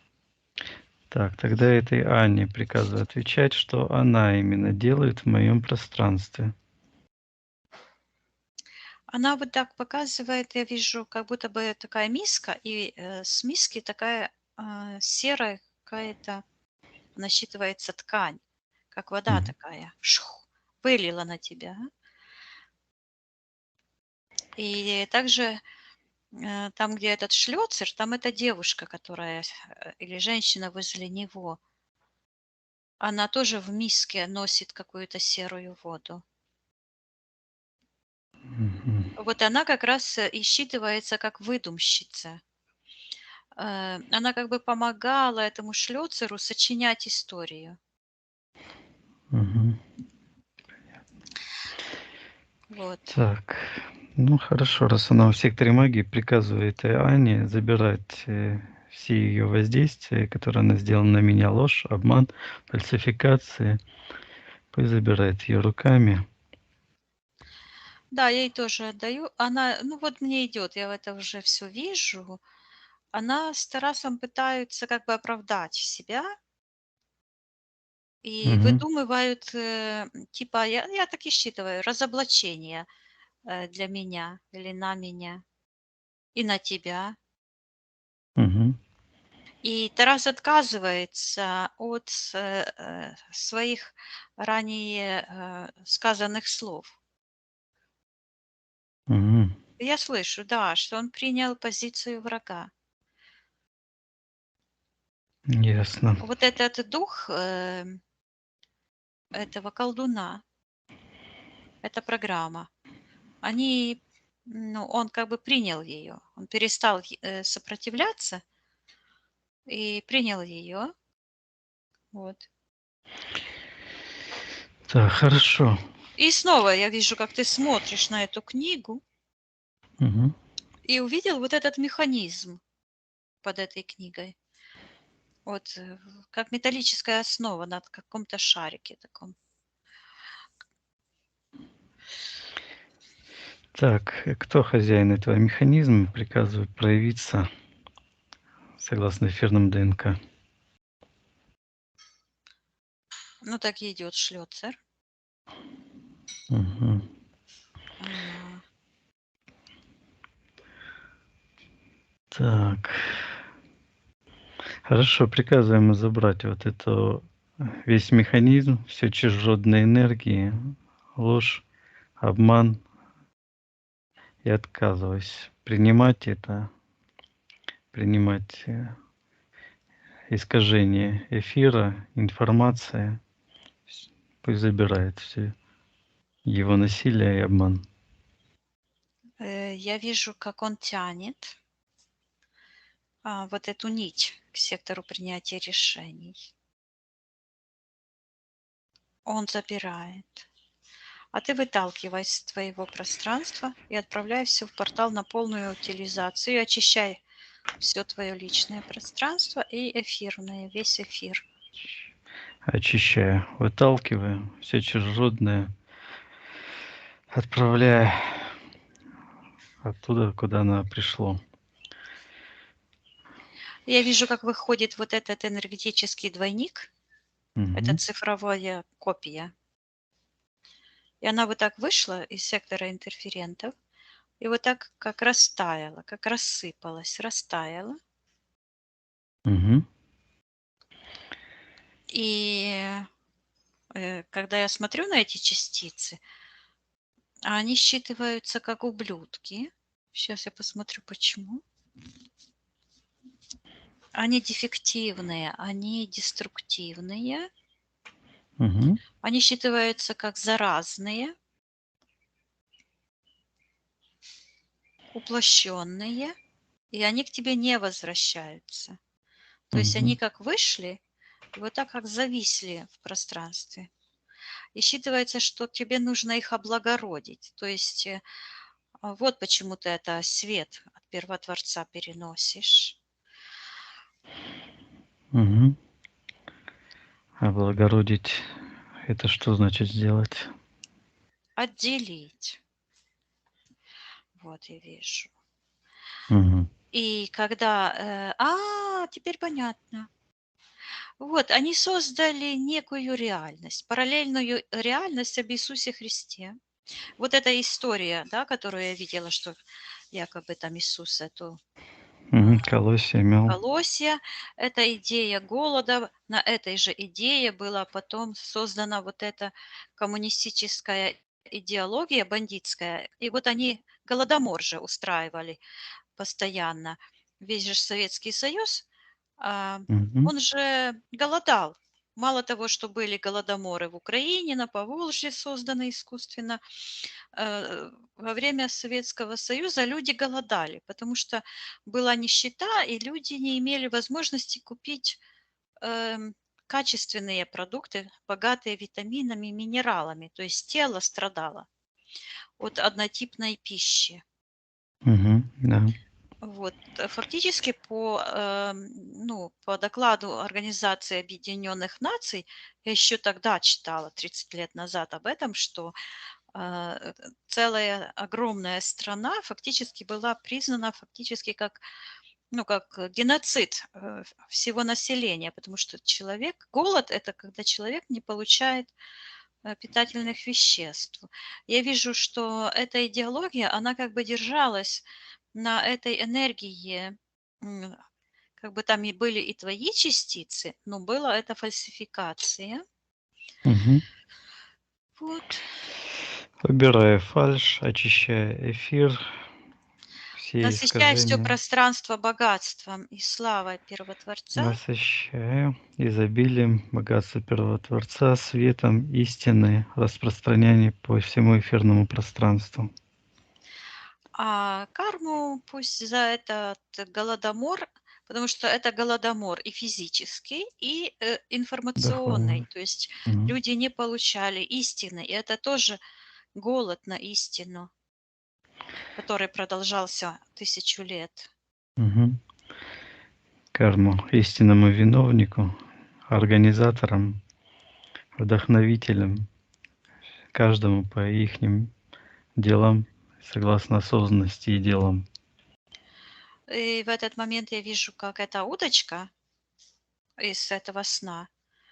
Так, тогда этой Ане приказываю отвечать, что она именно делает в моем пространстве. Она вот так показывает, я вижу, как будто бы такая миска, и с миски такая серая какая-то насчитывается ткань, как вода Мгм. такая, шух, вылила на тебя. И также там, где этот шлёцер, там эта девушка, которая или женщина возле него, она тоже в миске носит какую-то серую воду. Мгм. Вот она как раз и считывается как выдумщица. Она как бы помогала этому шлёцеру сочинять историю. Мгм. Вот. Так. Ну хорошо, раз она в секторе магии, приказывает Ане забирать все ее воздействия, которые она сделала на меня, ложь, обман, фальсификации. Пусть забирает ее руками. Да, я ей тоже отдаю. Она, ну вот мне идет, я это уже все вижу. Она с Тарасом пытаются как бы оправдать себя и Мгм, выдумывают, типа, я так и считываю, разоблачение для меня или на меня и на тебя. мгм. И Тарас отказывается от своих ранее сказанных слов. Мгм. Я слышу, да, что он принял позицию врага. Ясно. Вот этот дух этого колдуна, эта программа, они, ну, он как бы принял ее, он перестал сопротивляться и принял ее. Вот. Так, хорошо. И снова я вижу, как ты смотришь на эту книгу Мгм. и увидел вот этот механизм под этой книгой. Вот как металлическая основа на каком-то шарике таком. Так, кто хозяин этого механизма приказывает проявиться согласно эфирным ДНК? Ну так и идет шлёцер. Мгм. А, Так. Хорошо, приказываем забрать вот это весь механизм, все чужеродные энергии, ложь, обман. Я отказываюсь принимать это, принимать искажение эфира, информация. Пусть забирает все его насилие и обман. я вижу, как он тянет вот эту нить к сектору принятия решений. Он забирает. А ты выталкивай из твоего пространства и отправляй все в портал на полную утилизацию. И очищай все твое личное пространство и эфирное, весь эфир. Очищаю, выталкиваю все чужеродное, отправляя оттуда, куда оно пришло. Я вижу, как выходит вот этот энергетический двойник. Это Мгм. цифровая копия. И она вот так вышла из сектора интерферентов и вот так как растаяла, как рассыпалась, растаяла. Мгм. И когда я смотрю на эти частицы, они считываются как ублюдки. Сейчас я посмотрю, почему. Они дефективные, они деструктивные, Мгм. они считываются как заразные, уплощенные, и они к тебе не возвращаются. То есть они Мгм. как вышли, и вот так как зависли в пространстве. И считывается, что тебе нужно их облагородить. То есть вот почему ты это свет от Первотворца переносишь. Мгм. Облагородить — это что значит сделать? Отделить. Вот я вижу. Мгм. И когда... теперь понятно. Вот, они создали некую реальность, параллельную реальность об Иисусе Христе. Вот эта история, да, которую я видела, что якобы там Иисус эту Мгм. Колосья имел. колосья, эта идея голода, на этой же идее была потом создана вот эта коммунистическая идеология бандитская. И вот они голодомор же устраивали постоянно. Весь же Советский Союз, а, Мгм. он же голодал. Мало того, что были голодоморы в Украине, на Поволжье созданы искусственно, во время Советского Союза люди голодали, потому что была нищета, и люди не имели возможности купить качественные продукты, богатые витаминами и минералами. То есть тело страдало от однотипной пищи. Да. Вот. Фактически по докладу Организации Объединенных Наций, я еще тогда читала, 30 лет назад, об этом, что целая огромная страна фактически была признана фактически как геноцид всего населения, потому что голод – это когда человек не получает питательных веществ. Я вижу, что эта идеология, она как бы держалась на этой энергии, как бы там и были и твои частицы, но была это фальсификация. Мгм. Вот. Убирая фальшь, очищая эфир, все Насыщая все искажения, пространство богатством и славой Первотворца, насыщая изобилием богатства Первотворца, светом истины, распространяя по всему эфирному пространству. а карму пусть за этот голодомор, потому что это голодомор и физический, и информационный. Духовно. То есть Мгм. люди не получали истины, и это тоже голод на истину, который продолжался 1000 лет. Мгм. Карму истинному виновнику, организаторам, вдохновителям, каждому по ихним делам, согласно осознанности и делам. И в этот момент я вижу, как эта удочка из этого сна,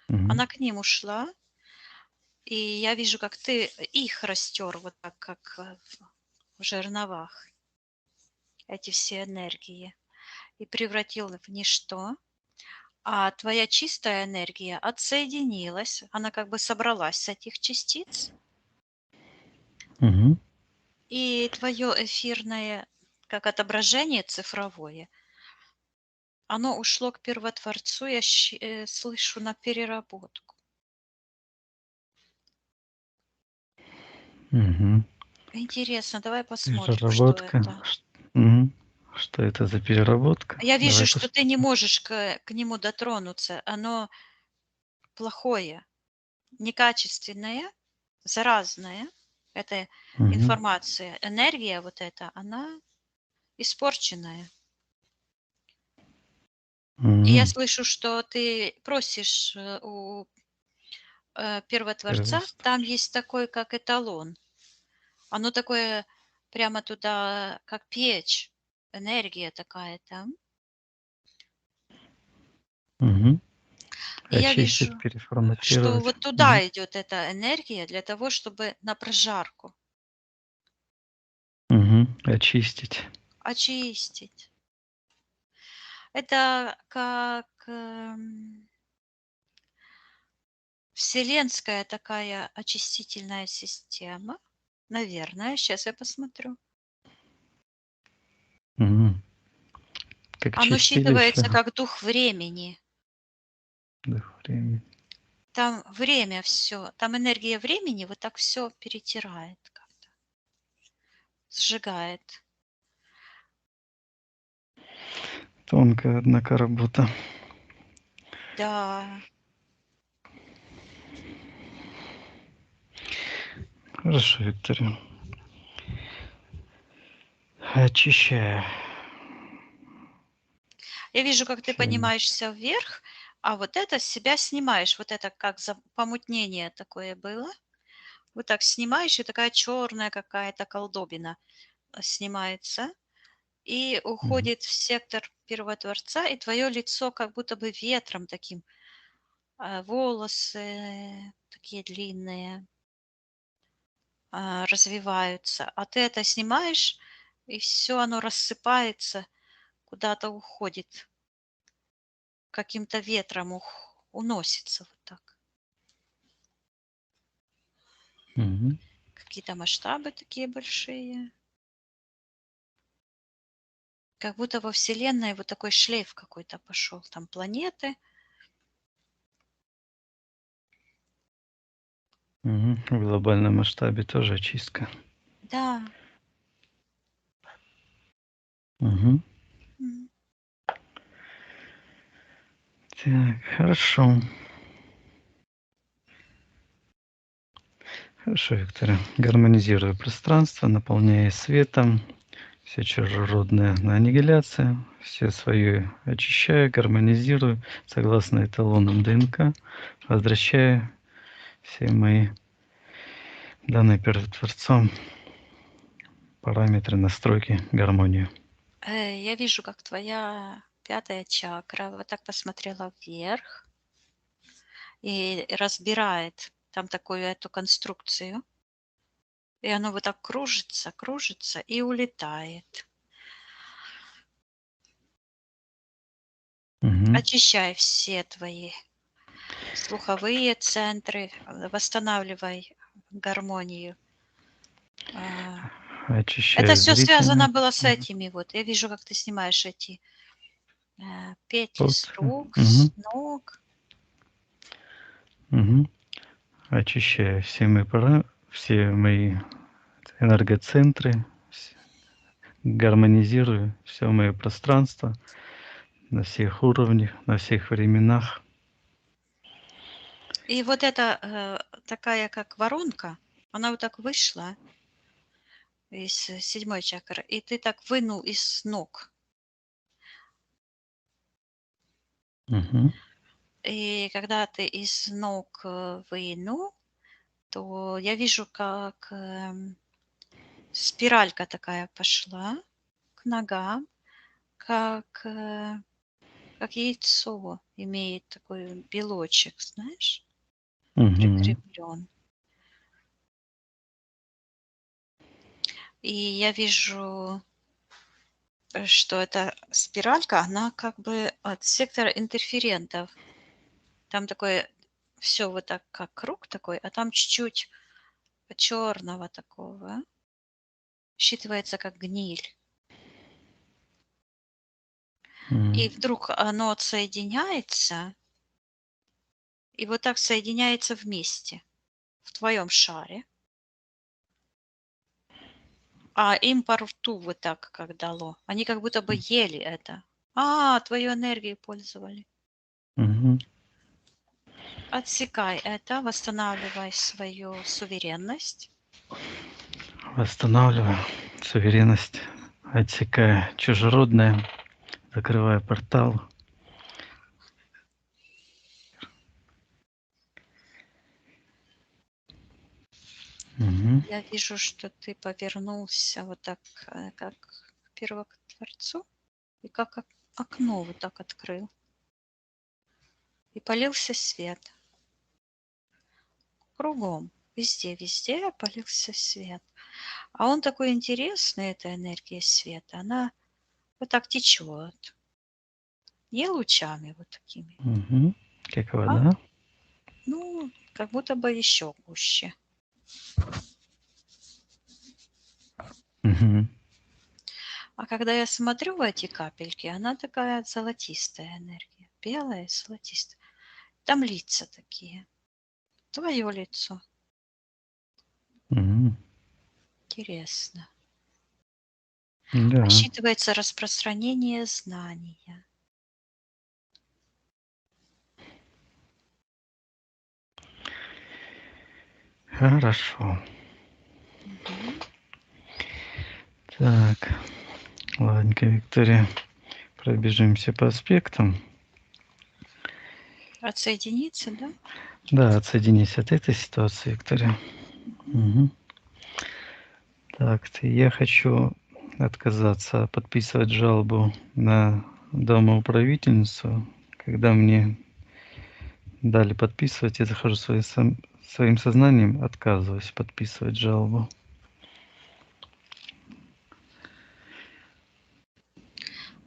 Мгм. она к ним ушла, и я вижу, как ты их растер вот так, как в жерновах, эти все энергии, и превратил в ничто. А твоя чистая энергия отсоединилась, она как бы собралась с этих частиц, Мгм. и твое эфирное, как отображение цифровое, оно ушло к Первотворцу, я слышу, на переработку. Мгм. Интересно, давай посмотрим, что Переработка. это. Мгм. Что это за переработка? Я вижу, Давай что ты не посмотрим. можешь к нему дотронуться. Оно плохое, некачественное, заразное. Это Мгм. информация, энергия вот эта, она испорченная. И я Мгм. слышу, что ты просишь у Первотворца, Первост- там есть такой, как эталон. Оно такое прямо туда, как печь, энергия такая там. Мгм. И я вижу, Очистить, что переформатировать. вот Мгм. туда идет эта энергия для того, чтобы на прожарку Мгм. Очистить. очистить. Это как вселенская такая очистительная система. Наверное, сейчас я посмотрю. Мгм. Как Оно чистилище. считывается как дух времени. Дух времени. Там время все, там энергия времени вот так все перетирает как-то, сжигает. Тонкая, однако, работа. Да. Хорошо, Виктория. Очищая. Я вижу, как ты Все. поднимаешься вверх, а вот это с себя снимаешь. Вот это как помутнение такое было. Вот так снимаешь, и такая черная какая-то колдобина снимается и Мгм. уходит в сектор Первотворца, и твое лицо как будто бы ветром таким, волосы такие длинные, развиваются. А ты это снимаешь, и все оно рассыпается, куда-то уходит, каким-то ветром уносится вот так. Мгм. Какие-то масштабы такие большие. Как будто во Вселенной вот такой шлейф какой-то пошел. Там планеты. Мгм. В глобальном масштабе тоже очистка. Да. Мгм. М. Так, хорошо. Хорошо, Виктория. Гармонизирую пространство, наполняя светом, все чужеродное на аннигиляция, все свое очищаю, гармонизирую, согласно эталонам ДНК, возвращаю все мои данные перед Творцом параметры настройки, гармонию. Я вижу, как твоя 5-я чакра вот так посмотрела вверх и разбирает там такую эту конструкцию. И оно вот так кружится, кружится и улетает. Мгм. Очищай все твои слуховые центры, восстанавливай гармонию. Это Очищаю все связано зрительное. было с этими вот. Я вижу, как ты снимаешь эти петли с Вот. рук, Мгм. с ног. Мгм. Очищаю все мои энергоцентры, гармонизирую все мое пространство на всех уровнях, на всех временах. И вот эта такая, как воронка, она вот так вышла из 7-й чакры, и ты так вынул из ног. Мгм. И когда ты из ног вынул, то я вижу, как спиралька такая пошла к ногам, как, как яйцо имеет такой белочек, знаешь, Мгм. прикреплен. И я вижу, что эта спиралька, она как бы от сектора интерферентов. Там такое все вот так, как круг такой, а там чуть-чуть черного такого. Считывается как гниль. И вдруг оно отсоединяется, и вот так соединяется вместе в твоем шаре. А им по рту вот так как дало. Они как будто бы ели это. Твою энергию пользовали. Мгм. Отсекай это, восстанавливай свою суверенность. Восстанавливаю суверенность, отсекая чужеродное, закрывая портал. Мгм. Я вижу, что ты повернулся вот так, как к Первотворцу, и как окно вот так открыл. И полился свет. Кругом. Везде, везде полился свет. А он такой интересный, эта энергия света. Она вот так течет. Не лучами вот такими, Мгм. Как а вода. ну, как будто бы еще гуще. Мгм. А когда я смотрю в эти капельки, она такая золотистая энергия. Белая, золотистая. Там лица такие. Твое лицо. Мгм. Интересно. Да, Посчитывается распространение знания. хорошо. Мгм. Так, ладненько, Виктория. Пробежимся по аспектам. Отсоединиться, да? Да, отсоединись от этой ситуации, Виктория. Мгм. Мгм. Так, я хочу отказаться подписывать жалобу на домоуправительницу. Когда мне дали подписывать, я захожу своим сознанием, отказываюсь подписывать жалобу.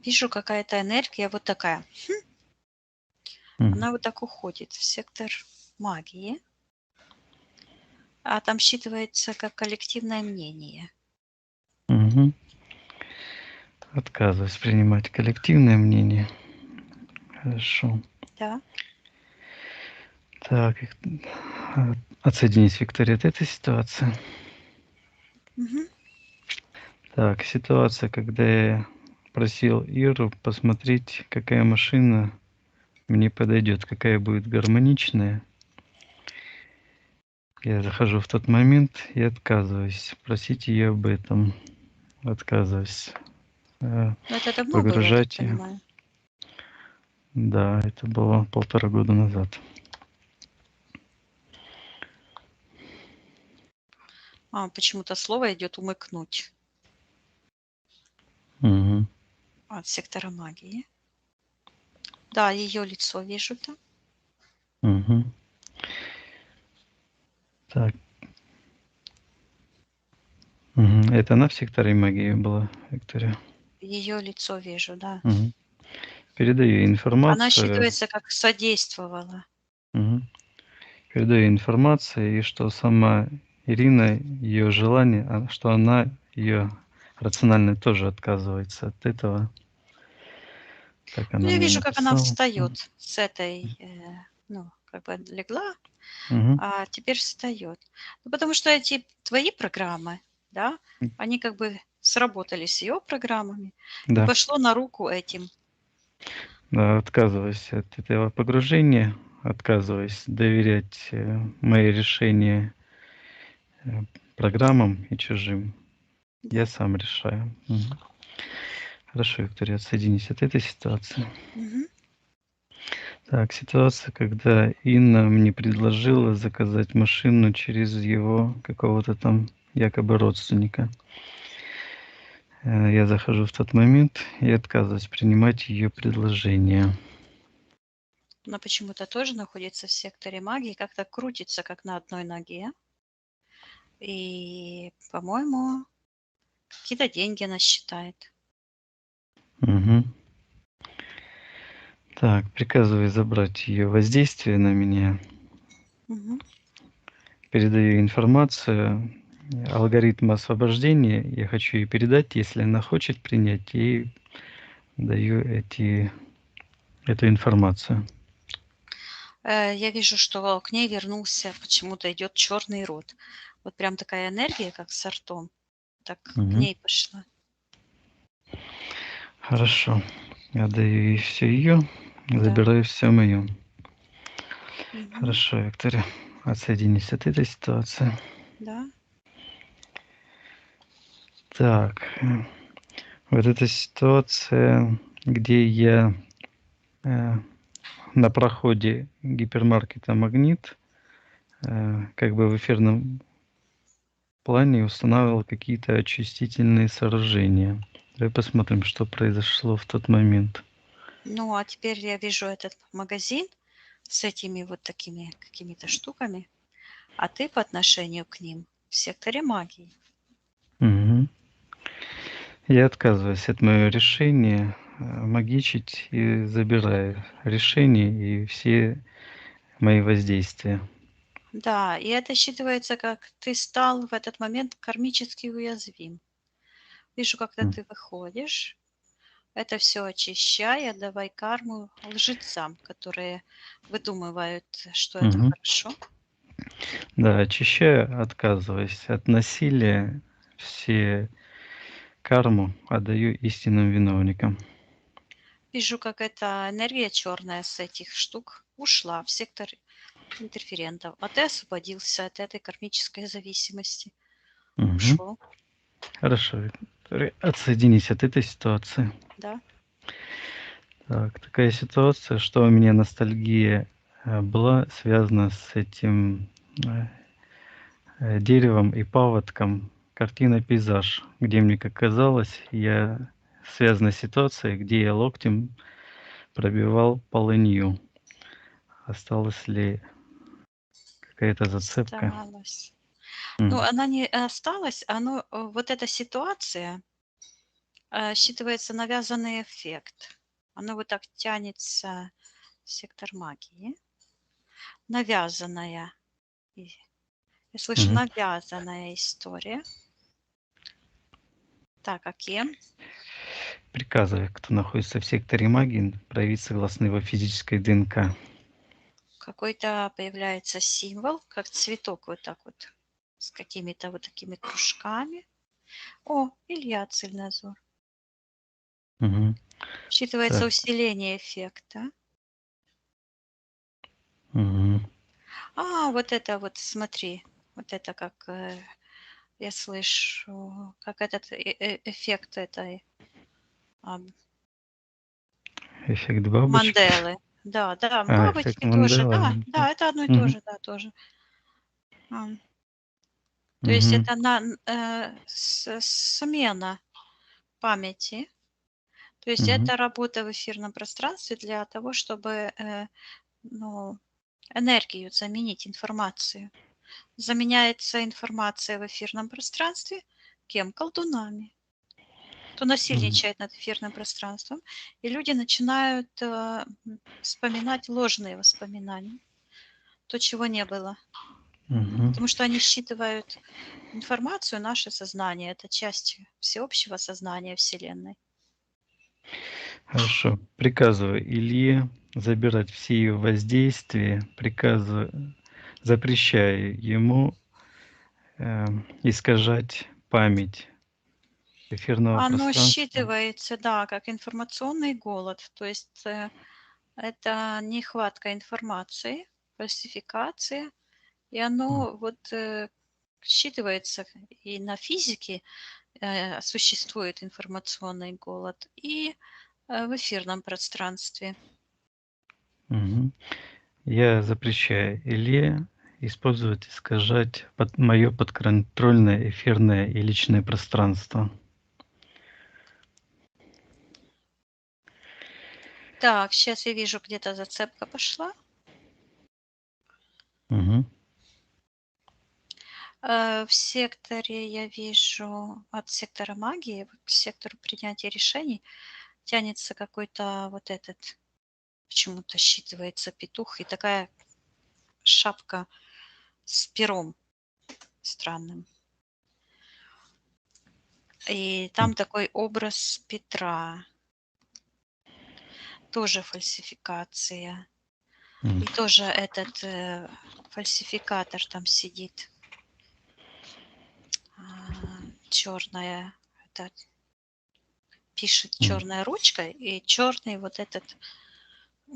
Вижу, какая-то энергия вот такая. М. Она вот так уходит в сектор магии. А там считывается как коллективное мнение. Мгм. Отказываюсь принимать коллективное мнение. Хорошо. Да. Так, отсоединись, Виктория, от этой ситуации. Мгм. Так, ситуация, когда я просил Иру посмотреть, какая машина мне подойдет, какая будет гармоничная. Я захожу в тот момент и отказываюсь просить ее об этом. Отказываюсь Но это давно было, я так погружать ее. понимаю. Да, это было 1,5 года назад. Почему-то слово идет умыкнуть Мгм. от сектора магии. Да, ее лицо вижу, да. Мгм. Так. Мгм. Это она в секторе магии была, Виктория? Ее лицо вижу, да. Мгм. Передаю Она информацию. считывается как содействовала. Мгм. Передаю информацию, и что сама Ирина, ее желание, что она, ее рационально тоже отказывается от этого. Так Ну, она я мне вижу, как она написала. встает с этой, ну, как бы легла, Мгм. а теперь встает. Ну, потому что эти твои программы, да, они как бы сработали с ее программами и Да. пошло на руку этим. Да, отказываюсь от этого погружения, отказываюсь доверять, мои решения, э, программам и чужим. Я Да. сам решаю. Мгм. Хорошо, Виктория, отсоединись от этой ситуации. Мгм. Так, ситуация, когда Инна мне предложила заказать машину через его какого-то там якобы родственника. Я захожу в тот момент и отказываюсь принимать ее предложение. Она почему-то тоже находится в секторе магии, как-то крутится, как на одной ноге. И, по-моему, какие-то деньги она считает. Мгм. Так, приказываю забрать ее воздействие на меня. Мгм. Передаю информацию, алгоритм освобождения. Я хочу ей передать, если она хочет принять, и даю эту информацию. Я вижу, что к ней вернулся, почему-то идет черный рот. Вот прям такая энергия, как с ртом, так к Мгм. ней пошла. Хорошо. Я даю ей все ее, Да. забираю все мое. Мгм. Хорошо, Виктория, отсоединись от этой ситуации. Да. Так, вот эта ситуация, где я э, на проходе гипермаркета «Магнит», как бы в эфирном плане устанавливал какие-то очистительные сооружения. Давай посмотрим, что произошло в тот момент. Ну, а теперь я вижу этот магазин с этими вот такими какими-то штуками, а ты по отношению к ним в секторе магии. Мгм. Я отказываюсь от моего решения магичить и забираю решение и все мои воздействия. Да, и это считывается, как ты стал в этот момент кармически уязвим. Вижу, когда М. ты выходишь, это все очищай, отдавай карму лжецам, которые выдумывают, что это Мгм. хорошо. Да, очищаю, отказываюсь от насилия, все карму отдаю истинным виновникам. Вижу, как эта энергия черная с этих штук ушла в сектор интерферентов, а ты освободился от этой кармической зависимости. Мгм. Ушел, Хорошо, Виктория, отсоединись от этой ситуации. да? Так, такая ситуация, что у меня ностальгия была связана с этим э, деревом и паводком. Картина «Пейзаж», где мне, как казалось, я связана с ситуацией, где я локтем пробивал полынью. Осталась ли какая-то зацепка? Осталось. Ну, М. она не осталась, оно, вот эта ситуация считывается навязанный эффект. Оно вот так тянется в сектор магии. Навязанная. И- Я слышу Мгм. навязанная история. Так, а кем? Приказываю, кто находится в секторе магии, проявить согласно его физической ДНК. Какой-то появляется символ, как цветок вот так вот, с какими-то вот такими кружками. О, Илья Цельнозор. Мгм. Считывается Так. усиление эффекта. Мгм. Вот это вот, смотри, вот это как я слышу, как этот эффект этой а, Эффект бабочки. Манделы. Да, да, Эффект бабочки тоже, Манделы. да, да, это одно и то Мгм. же, да, тоже. А, То есть Мгм. это смена памяти. То есть Мгм. это работа в эфирном пространстве для того, чтобы ну, энергию заменить, информацию. Заменяется информация в эфирном пространстве кем? Колдунами. Кто Мгм. насильничает над эфирным пространством, и люди начинают вспоминать ложные воспоминания, то, чего не было. Мгм. Потому что они считывают информацию, наше сознание– это часть всеобщего сознания Вселенной. Хорошо. Приказываю Илье забирать все ее воздействия, приказываю, запрещаю ему искажать память эфирного Оно пространства. считывается, да, как информационный голод. То есть это нехватка информации, фальсификация, и М. оно вот считывается и на физике существует информационный голод, и в эфирном пространстве. Мгм. Я запрещаю Илье использовать, искажать мое подконтрольное эфирное и личное пространство. Так, сейчас я вижу, где-то зацепка пошла. Мгм. В секторе я вижу от сектора магии к сектору принятия решений тянется какой-то вот этот, почему-то считывается петух и такая шапка с пером странным. И М. там такой образ Петра, тоже фальсификация. М. И тоже этот фальсификатор там сидит, черная, это пишет М. черной ручкой, и черный вот этот,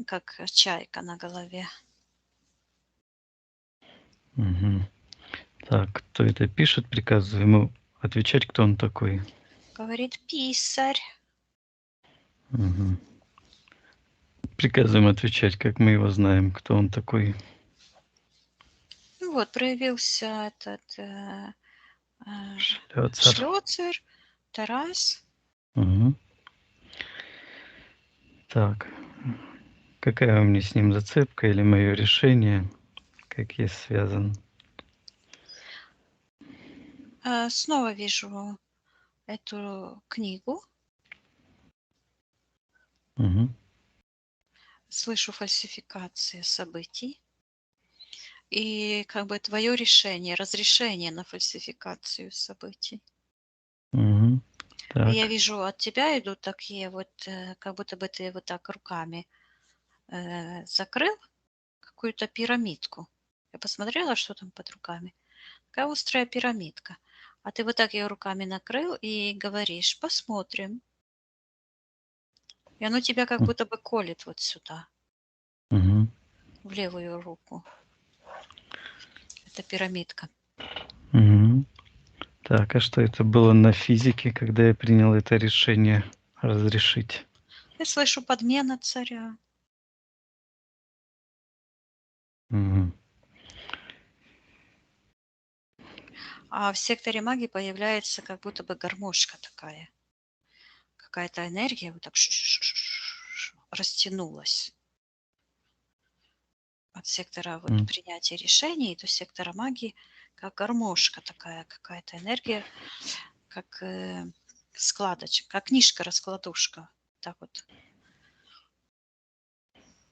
как чайка на голове. Мгм. Так, кто это пишет, приказываю ему отвечать, кто он такой. Говорит писарь. Мгм. Приказываем отвечать, как мы его знаем, кто он такой. Ну вот, проявился этот Шлёцер. Шлёцер, Тарас. Мгм. Так, какая у меня с ним зацепка или мое решение, как я связан? Снова вижу эту книгу, Мгм. слышу фальсификации событий. И как бы твое решение, разрешение на фальсификацию событий. Мгм. И я Так. вижу, от тебя идут такие вот, как будто бы ты вот так руками закрыл какую-то пирамидку. Я посмотрела, что там под руками. Такая острая пирамидка. А ты вот так ее руками накрыл и говоришь, посмотрим. И оно тебя как М. будто бы колет вот сюда, Мгм. в левую руку. Это пирамидка. Мгм. Так, а что это было на физике, когда я принял это решение разрешить? Я слышу подмена царя. Мгм. А в секторе магии появляется как будто бы гармошка такая. Какая-то энергия вот так растянулась от сектора вот М. принятия решений до сектора магии, как гармошка такая, какая-то энергия, как складочка, как книжка-раскладушка. Так вот.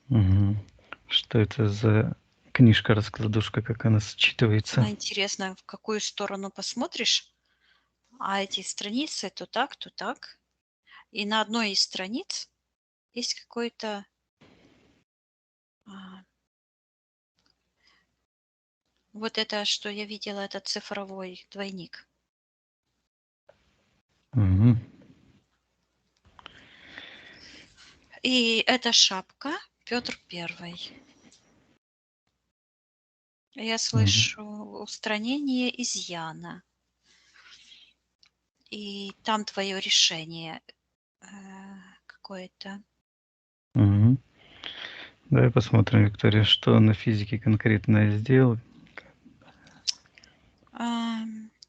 Мгм. Что это за книжка-раскладушка, как она считывается? Она интересно, в какую сторону посмотришь, а эти страницы то так, то так. И на одной из страниц есть какой-то а, вот это, что я видела, это цифровой двойник. Мгм. И эта шапка Петр Первый. Я Мгм. слышу устранение изъяна. И там твое решение какое-то. Мгм. Давай посмотрим, Виктория, что на физике конкретно я сделал.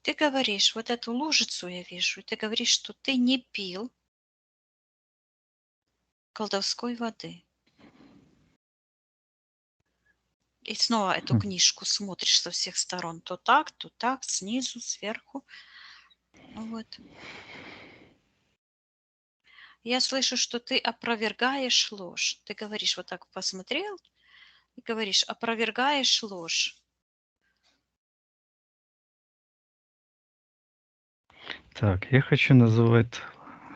Ты говоришь, вот эту лужицу я вижу, и ты говоришь, что ты не пил колдовской воды. И снова эту Хм. книжку смотришь со всех сторон. То так, снизу, сверху. Вот. Я слышу, что ты опровергаешь ложь. Ты говоришь, вот так посмотрел и говоришь, опровергаешь ложь. Так, я хочу называть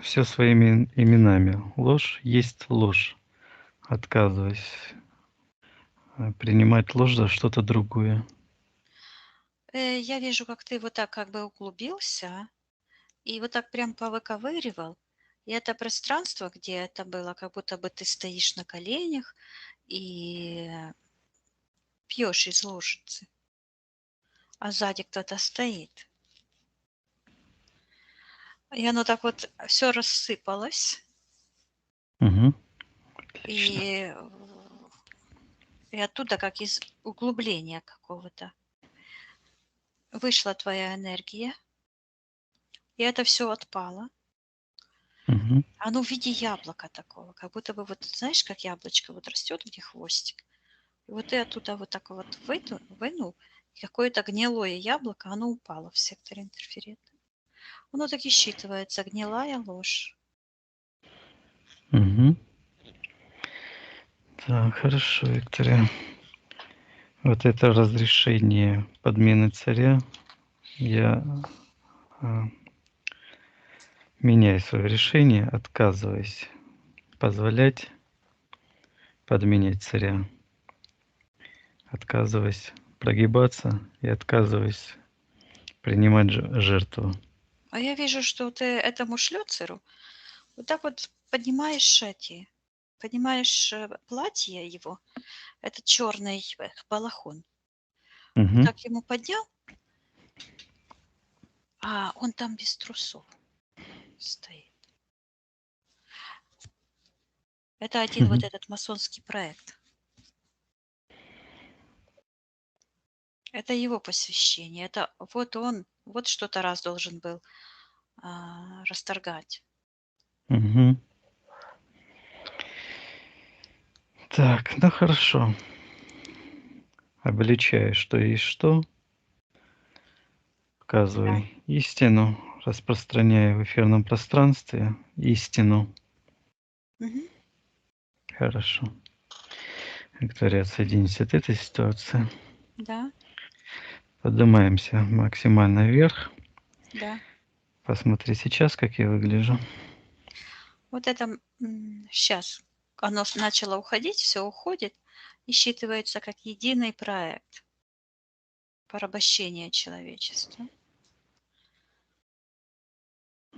все своими именами. Ложь есть ложь. Отказываюсь принимать ложь за что-то другое. Я вижу, как ты вот так как бы углубился и вот так прям повыковыривал. И это пространство, где это было, как будто бы ты стоишь на коленях и пьешь из ложицы, а сзади кто-то стоит. И оно так вот все рассыпалось, Угу. Отлично. и, и оттуда, как из углубления какого-то, вышла твоя энергия, и это все отпало. Угу. Оно в виде яблока такого, как будто бы вот, знаешь, как яблочко вот растет, где хвостик. И вот ты оттуда вот так вот вынул, и какое-то гнилое яблоко, оно упало в сектор интерферента. Оно так и считывается, гнилая ложь. Угу. Так, хорошо, Виктория. Вот это разрешение подмены царя я а, меняю свое решение, отказываясь позволять подменять царя, отказываясь прогибаться и отказываясь принимать жертву. А я вижу, что ты этому шлёцеру вот так вот поднимаешь платье его, этот черный балахон. Вот Угу. так ему поднял, а он там без трусов стоит. Это один вот этот масонский проект. Это его посвящение. Это вот он, вот что-то раз должен был расторгать. Угу. Так, ну хорошо. Обличаю, что есть что, Да. показывай истину, распространяя в эфирном пространстве истину. Мгм. Хорошо. Виктория, отсоединись от этой ситуации. Да, Поднимаемся максимально вверх. да. Посмотри сейчас, как я выгляжу. Вот это сейчас оно начало уходить, все уходит и считывается как единый проект порабощения человечества.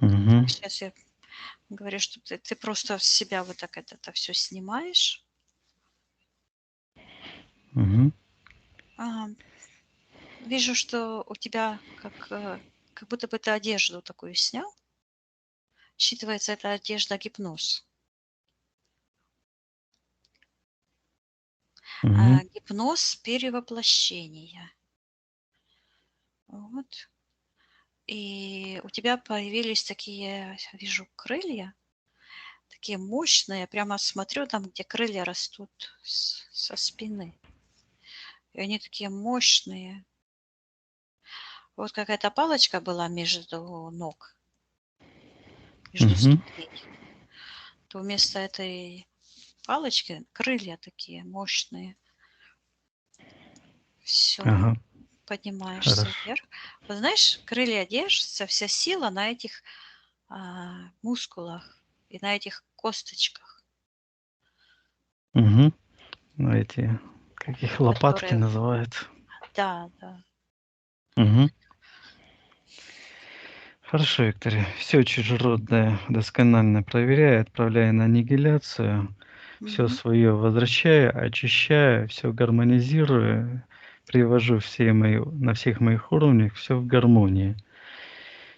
Угу. Сейчас я говорю, что ты просто с себя вот так это все снимаешь. Угу. А, Вижу, что у тебя как будто бы ты одежду такую снял. Считывается эта одежда гипноз. Угу. Гипноз перевоплощения. Вот. И у тебя появились такие, вижу, крылья, такие мощные. Прямо смотрю там, где крылья растут со спины. И они такие мощные. Вот какая-то палочка была между ног, между Угу. ступней. То вместо этой палочки крылья такие мощные. Все, Ага. поднимаешься Хорошо. вверх. Вот знаешь, крылья держатся, вся сила на этих мускулах и на этих косточках, Угу. Ну, эти, как их лопатки которые... называют. Да, да. Угу. Хорошо, Виктория. Все чужеродное досконально проверяя, отправляя на аннигиляцию, все Мгм. свое возвращая, очищая, все гармонизируя, привожу на всех моих уровнях все в гармонии.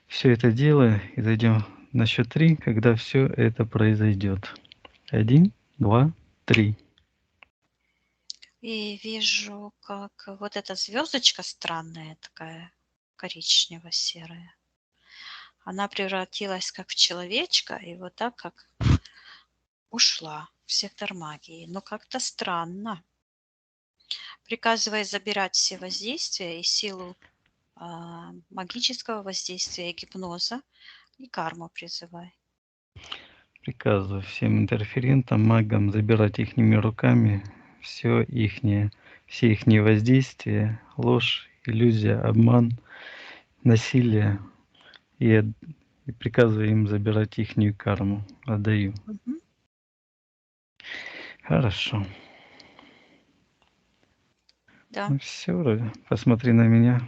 Все это дело, и зайдем на счет 3, когда все это произойдет. 1, 2, 3. И вижу, как вот эта звездочка странная такая, коричнево-серая, она превратилась как в человечка, и вот так как ушла в сектор магии. Но как-то странно. Приказывая забирать все воздействия и силу магического воздействия, гипноза и карму призывай. Приказываю всем интерферентам, магам забирать ихними руками все ихние воздействия, ложь, иллюзия, обман, насилие и приказываю им забирать ихнюю карму. Отдаю. Мгм. Хорошо. Да. Ну все вроде. Посмотри на меня.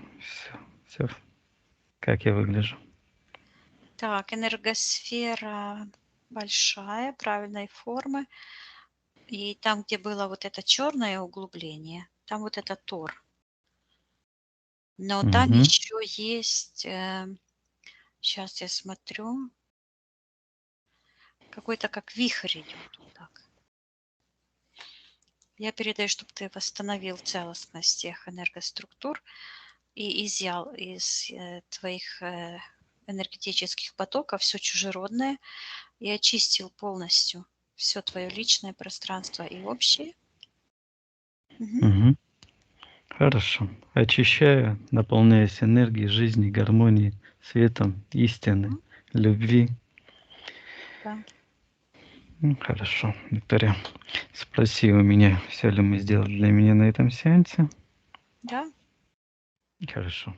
Все, как я выгляжу. Так, энергосфера большая, правильной формы. И там, где было вот это черное углубление, там вот это Тор. Но там Угу. еще есть, сейчас я смотрю, какой-то как вихрь идет вот так. Я передаю, чтобы ты восстановил целостность тех энергоструктур и изъял из твоих энергетических потоков все чужеродное и очистил полностью все твое личное пространство и общее. Мгм. Угу. Хорошо. Очищаю, наполняясь энергией жизни, гармонии, светом, истины, Мгм. любви. Да. Хорошо, Виктория. Спроси у меня, все ли мы сделали для меня на этом сеансе. Да. Хорошо.